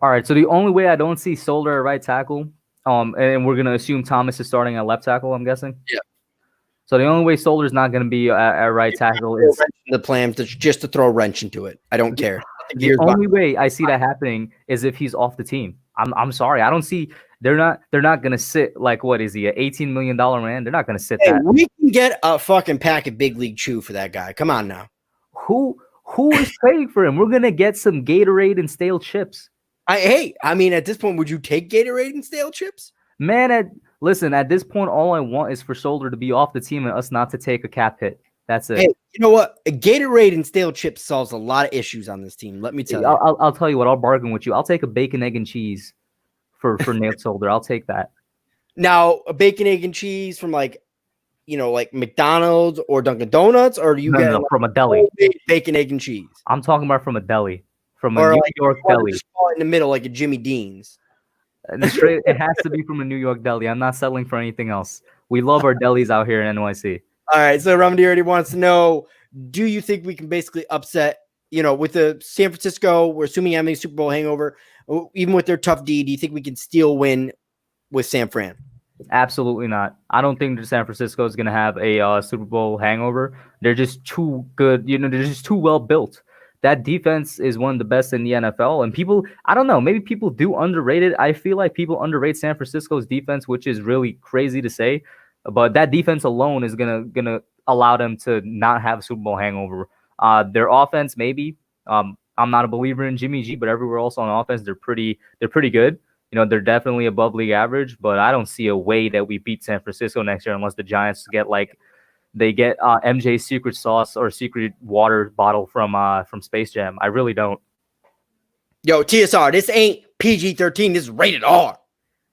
All right. So the only way I don't see Solder at right tackle, and we're going to assume Thomas is starting at left tackle, I'm guessing? Yeah. So the only way Solder's not going to be at right tackle is the plan just to throw a wrench into it. I don't care. The only way I see that happening is if he's off the team. I'm sorry. I don't see they're not going to sit like, what is he, an $18 million man? They're not going to sit that. We can get a fucking pack of Big League Chew for that guy. Come on now. Who is paying for him? We're going to get some Gatorade and stale chips. At this point, would you take Gatorade and stale chips? Man, listen, at this point, all I want is for Solder to be off the team and us not to take a cap hit. That's it. Hey, you know what? A Gatorade and stale chips solves a lot of issues on this team. Let me tell you. I'll tell you what. I'll bargain with you. I'll take a bacon, egg, and cheese for Nate Solder. I'll take that. Now, a bacon, egg, and cheese from like McDonald's or Dunkin' Donuts, or do you get from a deli? Bacon, egg, and cheese. I'm talking about from a deli, from a New York deli. In the middle, like a Jimmy Dean's. It has to be from a New York deli. I'm not settling for anything else. We love our delis out here in NYC. All right, so Remedy already wants to know, do you think we can basically upset, with the San Francisco, we're assuming having a Super Bowl hangover, even with their tough D, do you think we can still win with San Fran? Absolutely not. I don't think San Francisco is going to have a Super Bowl hangover. They're just too good. They're just too well built. That defense is one of the best in the NFL. And people, I don't know, maybe people do underrate it. I feel like people underrate San Francisco's defense, which is really crazy to say. But that defense alone is gonna allow them to not have a Super Bowl hangover. Their offense, maybe. I'm not a believer in Jimmy G, but everywhere else on offense, they're pretty good. They're definitely above league average, but I don't see a way that we beat San Francisco next year unless the Giants get MJ's secret sauce or secret water bottle from Space Jam. I really don't. Yo, TSR, this ain't PG-13. This is rated R.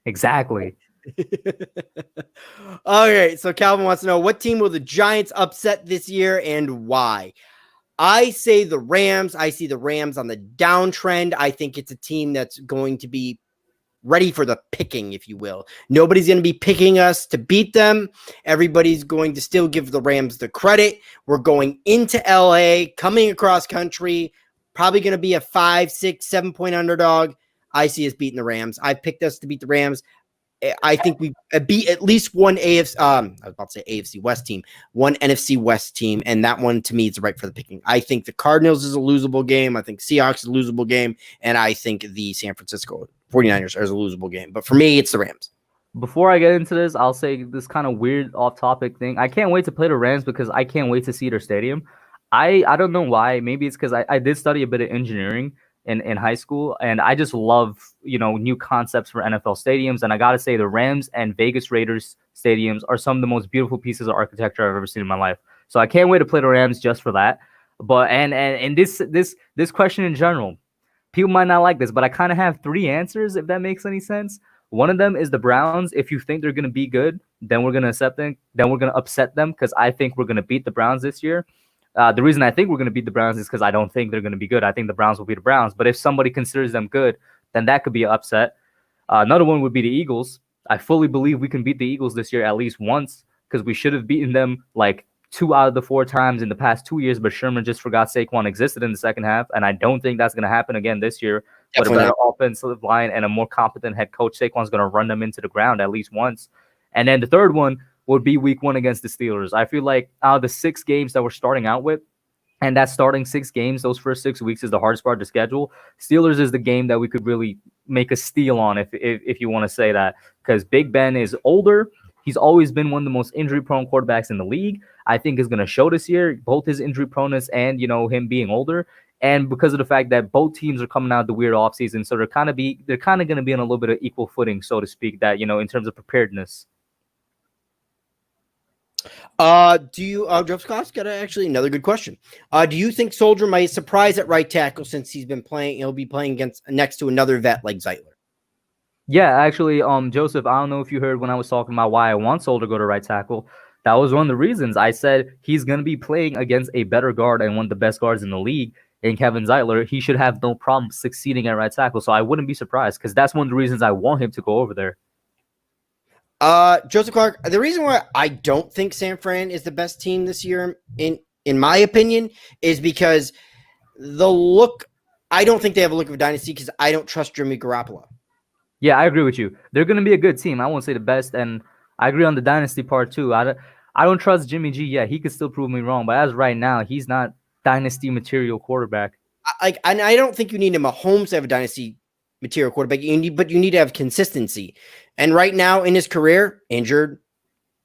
Exactly. Okay, so Calvin wants to know, what team will the Giants upset this year and why? I say the Rams. I see the Rams on the downtrend. I think it's a team that's going to be ready for the picking, if you will. Nobody's going to be picking us to beat them. Everybody's going to still give the Rams the credit. We're going into LA, coming across country, probably going to be a 5, 6, 7 point underdog. I see us beating the Rams. I picked us to beat the Rams. I think we beat at least one AFC West team, one NFC West team, and that one to me is right for the picking. I think the Cardinals is a losable game. I think Seahawks is a losable game, and I think the San Francisco 49ers are a losable game. But for me, it's the Rams. Before I get into this, I'll say this kind of weird off-topic thing. I can't wait to play the Rams because I can't wait to see their stadium. I don't know why. Maybe it's because I did study a bit of engineering in high school, and I just love new concepts for NFL stadiums. And I gotta say, the Rams and Vegas Raiders stadiums are some of the most beautiful pieces of architecture I've ever seen in my life. So I can't wait to play the Rams just for that. But and this question in general, people might not like this, but I kind of have 3 answers, if that makes any sense. One of them is the Browns. If you think they're gonna be good, then we're gonna accept them. Then we're gonna upset them because I think we're gonna beat the Browns this year. The reason I think we're going to beat the Browns is because I don't think they're going to be good. I think the Browns will be the Browns. But if somebody considers them good, then that could be an upset. Another one would be the Eagles. I fully believe we can beat the Eagles this year at least once because we should have beaten them like 2 out of the 4 times in the past 2 years. But Sherman just forgot Saquon existed in the second half. And I don't think that's going to happen again this year. Definitely. With a better offensive line and a more competent head coach, Saquon's going to run them into the ground at least once. And then the third one would be week 1 against the Steelers. I feel like out of the 6 games that we're starting out with, And that starting 6 games, those first 6 weeks is the hardest part of the schedule. Steelers is the game that we could really make a steal on, if you want to say that, because Big Ben is older. He's always been one of the most injury-prone quarterbacks in the league. I think is going to show this year, both his injury proneness and him being older, and because of the fact that both teams are coming out of the weird offseason, so they're kind of going to be on a little bit of equal footing, so to speak. That in terms of preparedness. Jeff Scott's got actually another good question. Do you think Soldier might surprise at right tackle since he's been playing? He'll be playing next to another vet like Zeitler. Yeah, actually, Joseph, I don't know if you heard when I was talking about why I want Soldier to go to right tackle. That was one of the reasons. I said he's going to be playing against a better guard and one of the best guards in the league in Kevin Zeitler. He should have no problem succeeding at right tackle. So I wouldn't be surprised because that's one of the reasons I want him to go over there. Joseph Clark, the reason why I don't think San Fran is the best team this year, in my opinion, is because I don't think they have a look of a dynasty because I don't trust Jimmy Garoppolo. Yeah, I agree with you. They're going to be a good team. I won't say the best, and I agree on the dynasty part too. I don't trust Jimmy G. Yeah, he could still prove me wrong, but as right now, he's not dynasty material quarterback. And I don't think you need a Mahomes to have a dynasty material quarterback. But you need to have consistency. And right now in his career, injured,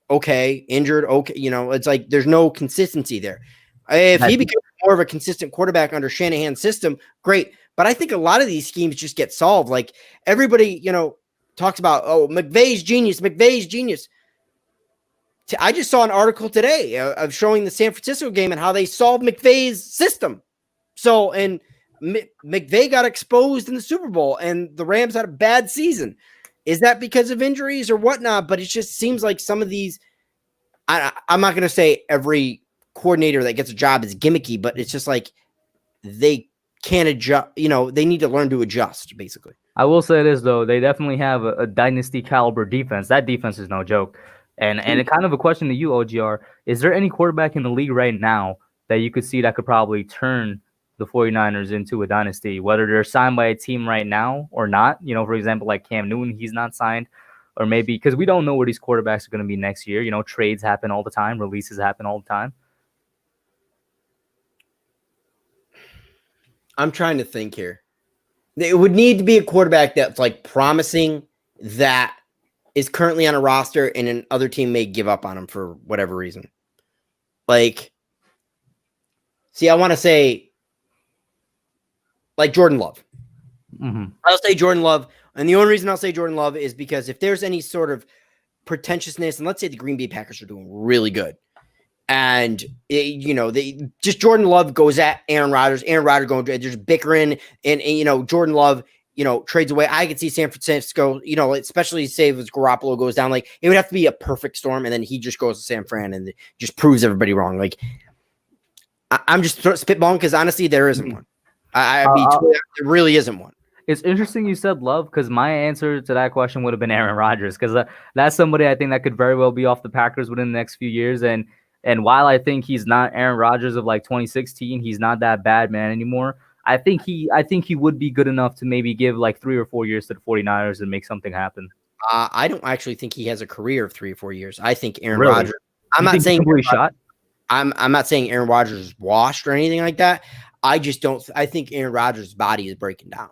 okay. It's like there's no consistency there. If he becomes more of a consistent quarterback under Shanahan's system, great. But I think a lot of these schemes just get solved. Like everybody, talks about, McVay's genius. I just saw an article today of showing the San Francisco game and how they solved McVay's system. So, and McVay got exposed in the Super Bowl and the Rams had a bad season. Is that because of injuries or whatnot? But it just seems like some of these, I'm not going to say every coordinator that gets a job is gimmicky, but it's just like they can't adjust, they need to learn to adjust, basically. I will say this, though. They definitely have a dynasty caliber defense. That defense is no joke. And kind of a question to you, OGR, is there any quarterback in the league right now that you could see that could probably turn the 49ers into a dynasty, whether they're signed by a team right now or not? For example, like Cam Newton, he's not signed. Or maybe because we don't know where these quarterbacks are going to be next year. Trades happen all the time. Releases happen all the time. I'm trying to think here. It would need to be a quarterback that's like promising that is currently on a roster and an other team may give up on him for whatever reason. Like, see, I want to say like Jordan Love. Mm-hmm. I'll say Jordan Love. And the only reason I'll say Jordan Love is because if there's any sort of pretentiousness, and let's say the Green Bay Packers are doing really good, and just Jordan Love goes at Aaron Rodgers going, there's bickering, and Jordan Love, trades away. I could see San Francisco, especially say if Garoppolo goes down, like it would have to be a perfect storm, and then he just goes to San Fran and just proves everybody wrong. Like I'm just spitballing because honestly, there isn't one. There really isn't one. It's interesting you said Love because my answer to that question would have been Aaron Rodgers because that's somebody I think that could very well be off the Packers within the next few years. And while I think he's not Aaron Rodgers of like 2016, he's not that bad man anymore. I think he would be good enough to maybe give like 3 or 4 years to the 49ers and make something happen. I don't actually think he has a career of 3 or 4 years. I think Aaron Really? Rodgers. I'm not saying shot. I'm not saying Aaron Rodgers is washed or anything like that. I just don't. I think Aaron Rodgers' body is breaking down.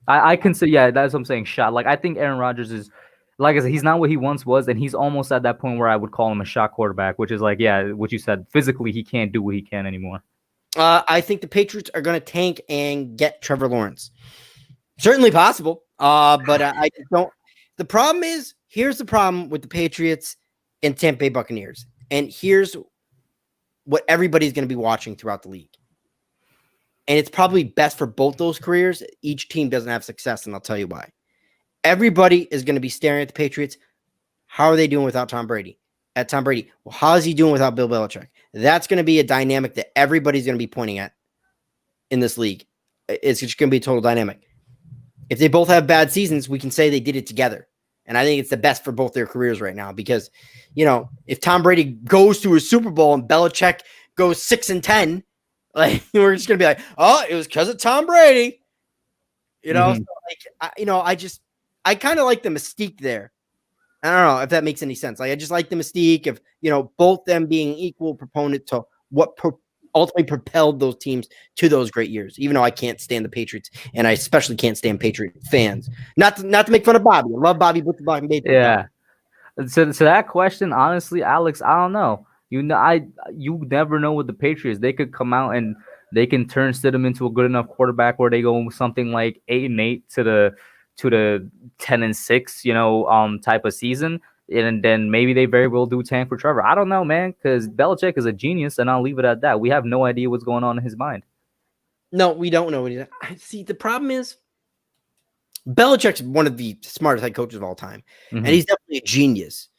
I can say, yeah, that's what I'm saying. Shot. Like I think Aaron Rodgers is, like I said, he's not what he once was, and he's almost at that point where I would call him a shot quarterback, which is like, yeah, what you said. Physically, he can't do what he can anymore. I think the Patriots are going to tank and get Trevor Lawrence. Certainly possible, but I just don't. The problem is, here's the problem with the Patriots and Tampa Bay Buccaneers, and here's what everybody's going to be watching throughout the league. And it's probably best for both those careers. Each team doesn't have success, and I'll tell you why. Everybody is going to be staring at the Patriots. How are they doing without Tom Brady? Well, how is he doing without Bill Belichick? That's going to be a dynamic that everybody's going to be pointing at in this league. It's just going to be a total dynamic. If they both have bad seasons, we can say they did it together. And I think it's the best for both their careers right now because, if Tom Brady goes to a Super Bowl and Belichick goes 6-10, like we're just going to be like, oh, it was because of Tom Brady. Mm-hmm. So I kind of like the mystique there. I don't know if that makes any sense. Like I just like the mystique of, both them being equal proponent to what ultimately propelled those teams to those great years. Even though I can't stand the Patriots, and I especially can't stand Patriot fans. Not to make fun of Bobby. I love Bobby with the Black Baby. Yeah. So that question, honestly, Alex, I don't know. You never know with the Patriots. They could come out and they can turn Stidham into a good enough quarterback where they go something like 8-8 to the 10-6, type of season, and then maybe they very well do tank for Trevor. I don't know, man, because Belichick is a genius, and I'll leave it at that. We have no idea what's going on in his mind. No, we don't know. See, the problem is Belichick's one of the smartest head coaches of all time, and he's definitely a genius.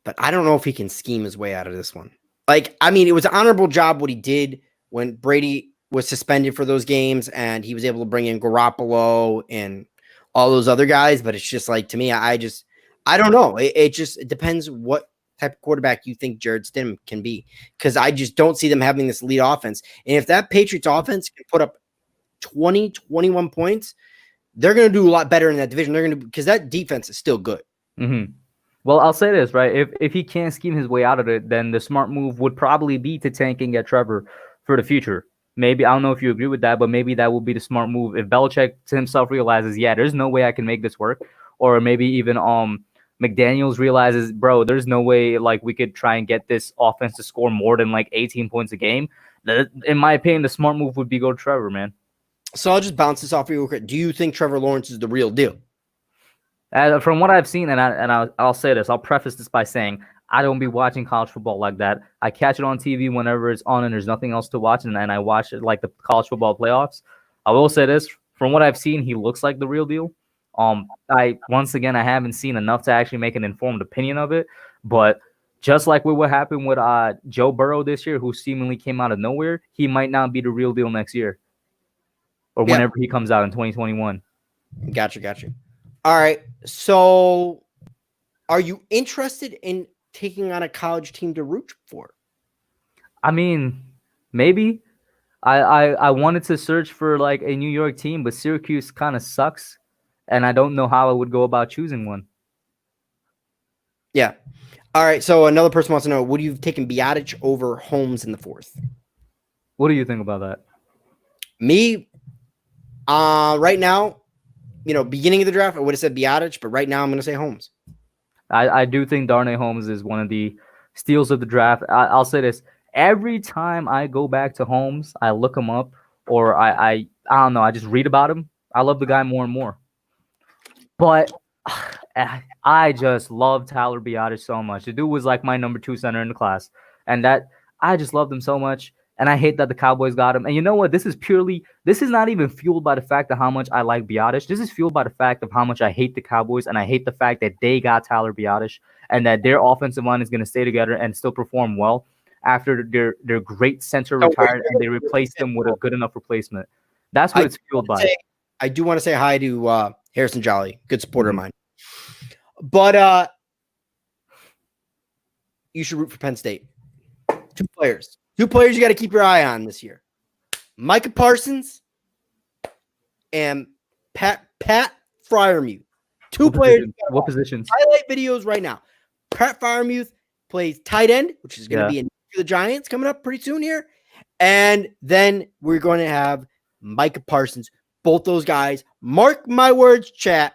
But I don't know if he can scheme his way out of this one. Like, I mean, it was an honorable job what he did when Brady was suspended for those games, and he was able to bring in Garoppolo and all those other guys. But it's just like, to me, I don't know. It depends what type of quarterback you think Jared Stidham can be, because I just don't see them having this elite offense. And if that Patriots offense can put up 20, 21 points, they're going to do a lot better in that division. They're going to, because that defense is still good. Mm-hmm. Well, I'll say this, right? If he can't scheme his way out of it, then the smart move would probably be to tank and get Trevor for the future. Maybe, I don't know if you agree with that, but maybe that will be the smart move. If Belichick to himself realizes, yeah, there's no way I can make this work, or maybe even McDaniels realizes, bro, there's no way like we could try and get this offense to score more than like 18 points a game. In my opinion, the smart move would be go Trevor, man. So I'll just bounce this off of you real quick. Do you think Trevor Lawrence is the real deal? From what I've seen, and I'll say this, I'll preface this by saying I don't be watching college football like that. I catch it on TV whenever it's on and there's nothing else to watch, and I watch it like the college football playoffs. I will say this, from what I've seen, he looks like the real deal. I haven't seen enough to actually make an informed opinion of it, but just like with what happened with Joe Burrow this year, who seemingly came out of nowhere, he might not be the real deal next year or whenever he comes out in 2021. Gotcha. All right. So are you interested in taking on a college team to root for? I mean, maybe. I wanted to search for like a New York team, but Syracuse kind of sucks, and I don't know how I would go about choosing one. Yeah. All right. So another person wants to know, would you have taken Biotic over Holmes in the fourth? What do you think about that? Me, right now, beginning of the draft, I would have said Biotic, but right now I'm going to say Holmes. I do think Darnay Holmes is one of the steals of the draft. I'll say this. Every time I go back to Holmes, I look him up, or I don't know, I just read about him. I love the guy more and more. But I just love Tyler Biotic so much. The dude was like my number 2 center in the class. And that I just loved him so much. And I hate that the Cowboys got him. And you know what? This is not even fueled by the fact of how much I like Biotic. This is fueled by the fact of how much I hate the Cowboys. And I hate the fact that they got Tyler Biotic and that their offensive line is going to stay together and still perform well after their great center retired and they replaced them with a good enough replacement. That's what it's fueled by. I do want to say hi to Harrison Jolly, good supporter of mine. But you should root for Penn State. Two players you got to keep your eye on this year. Micah Parsons and Pat Freiermuth. Two players. What positions? Highlight videos right now. Pat Freiermuth plays tight end, which is going to be in for the Giants coming up pretty soon here. And then we're going to have Micah Parsons. Both those guys, mark my words, chat,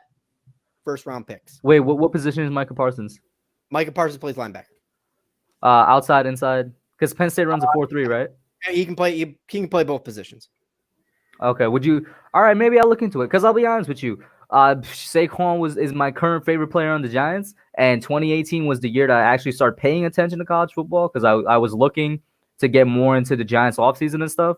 first round picks. Wait, what position is Micah Parsons? Micah Parsons plays linebacker. Outside, inside? Because Penn State runs a 4-3, right? He can play. He can play both positions. Okay. Would you? All right. Maybe I'll look into it. Because I'll be honest with you, Saquon is my current favorite player on the Giants, and 2018 was the year that I actually started paying attention to college football because I was looking to get more into the Giants offseason and stuff.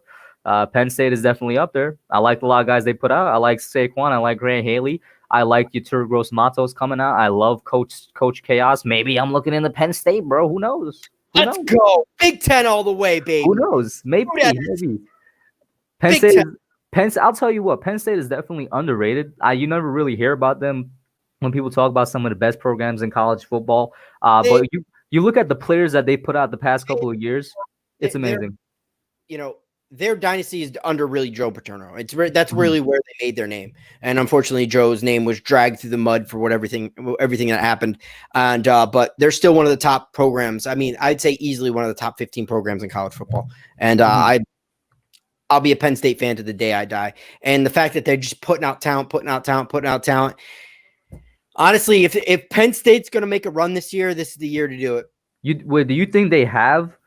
Penn State is definitely up there. I like a lot of guys they put out. I like Saquon. I like Grant Haley. I like Yetur Gross-Matos coming out. I love Coach Chaos. Maybe I'm looking into Penn State, bro. Who knows? Let's go. Big Ten all the way, baby. Who knows? Maybe. Penn State. I'll tell you what. Penn State is definitely underrated. You never really hear about them when people talk about some of the best programs in college football. But you look at the players that they put out the past couple of years. It's amazing. their dynasty is under really Joe Paterno. That's really where they made their name, and unfortunately, Joe's name was dragged through the mud for everything that happened. And but they're still one of the top programs. I mean, I'd say easily one of the top 15 programs in college football. And I'll be a Penn State fan to the day I die. And the fact that they're just putting out talent. Honestly, if Penn State's going to make a run this year, this is the year to do it. Do you think they have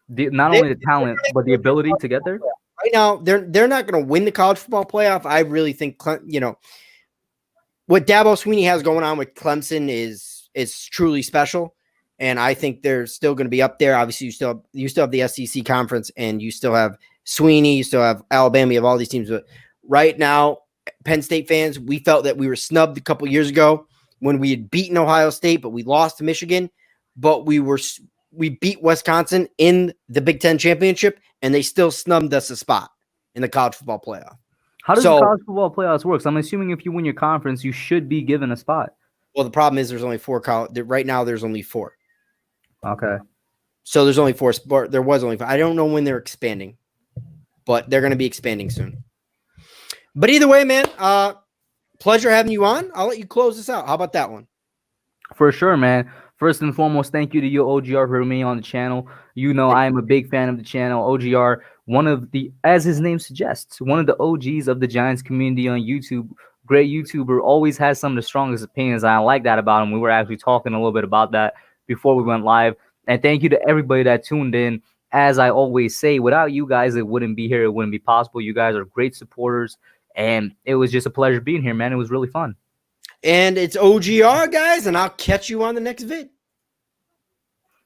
not only the talent but the ability to get there? Right now, they're not going to win the college football playoff. I really think what Dabo Swinney has going on with Clemson is truly special, and I think they're still going to be up there. Obviously, you still have the SEC conference, and you still have Swinney, you still have Alabama, you have all these teams. But right now, Penn State fans, we felt that we were snubbed a couple years ago when we had beaten Ohio State, but we lost to Michigan. But we beat Wisconsin in the Big Ten championship, and they still snubbed us a spot in the college football playoff. How does the college football playoffs work? So I'm assuming if you win your conference, you should be given a spot. Well, the problem is there's only 4 college. Right now, there's only 4. Okay. So there's only 4. There was only 5. I don't know when they're expanding, but they're going to be expanding soon. But either way, man, pleasure having you on. I'll let you close this out. How about that one? For sure, man. First and foremost, thank you to you, OGR, for being on the channel. You know I am a big fan of the channel. OGR, one of the, as his name suggests, one of the OGs of the Giants community on YouTube. Great YouTuber, always has some of the strongest opinions. I like that about him. We were actually talking a little bit about that before we went live. And thank you to everybody that tuned in. As I always say, without you guys, it wouldn't be here. It wouldn't be possible. You guys are great supporters. And it was just a pleasure being here, man. It was really fun. And it's OGR, guys, and I'll catch you on the next vid.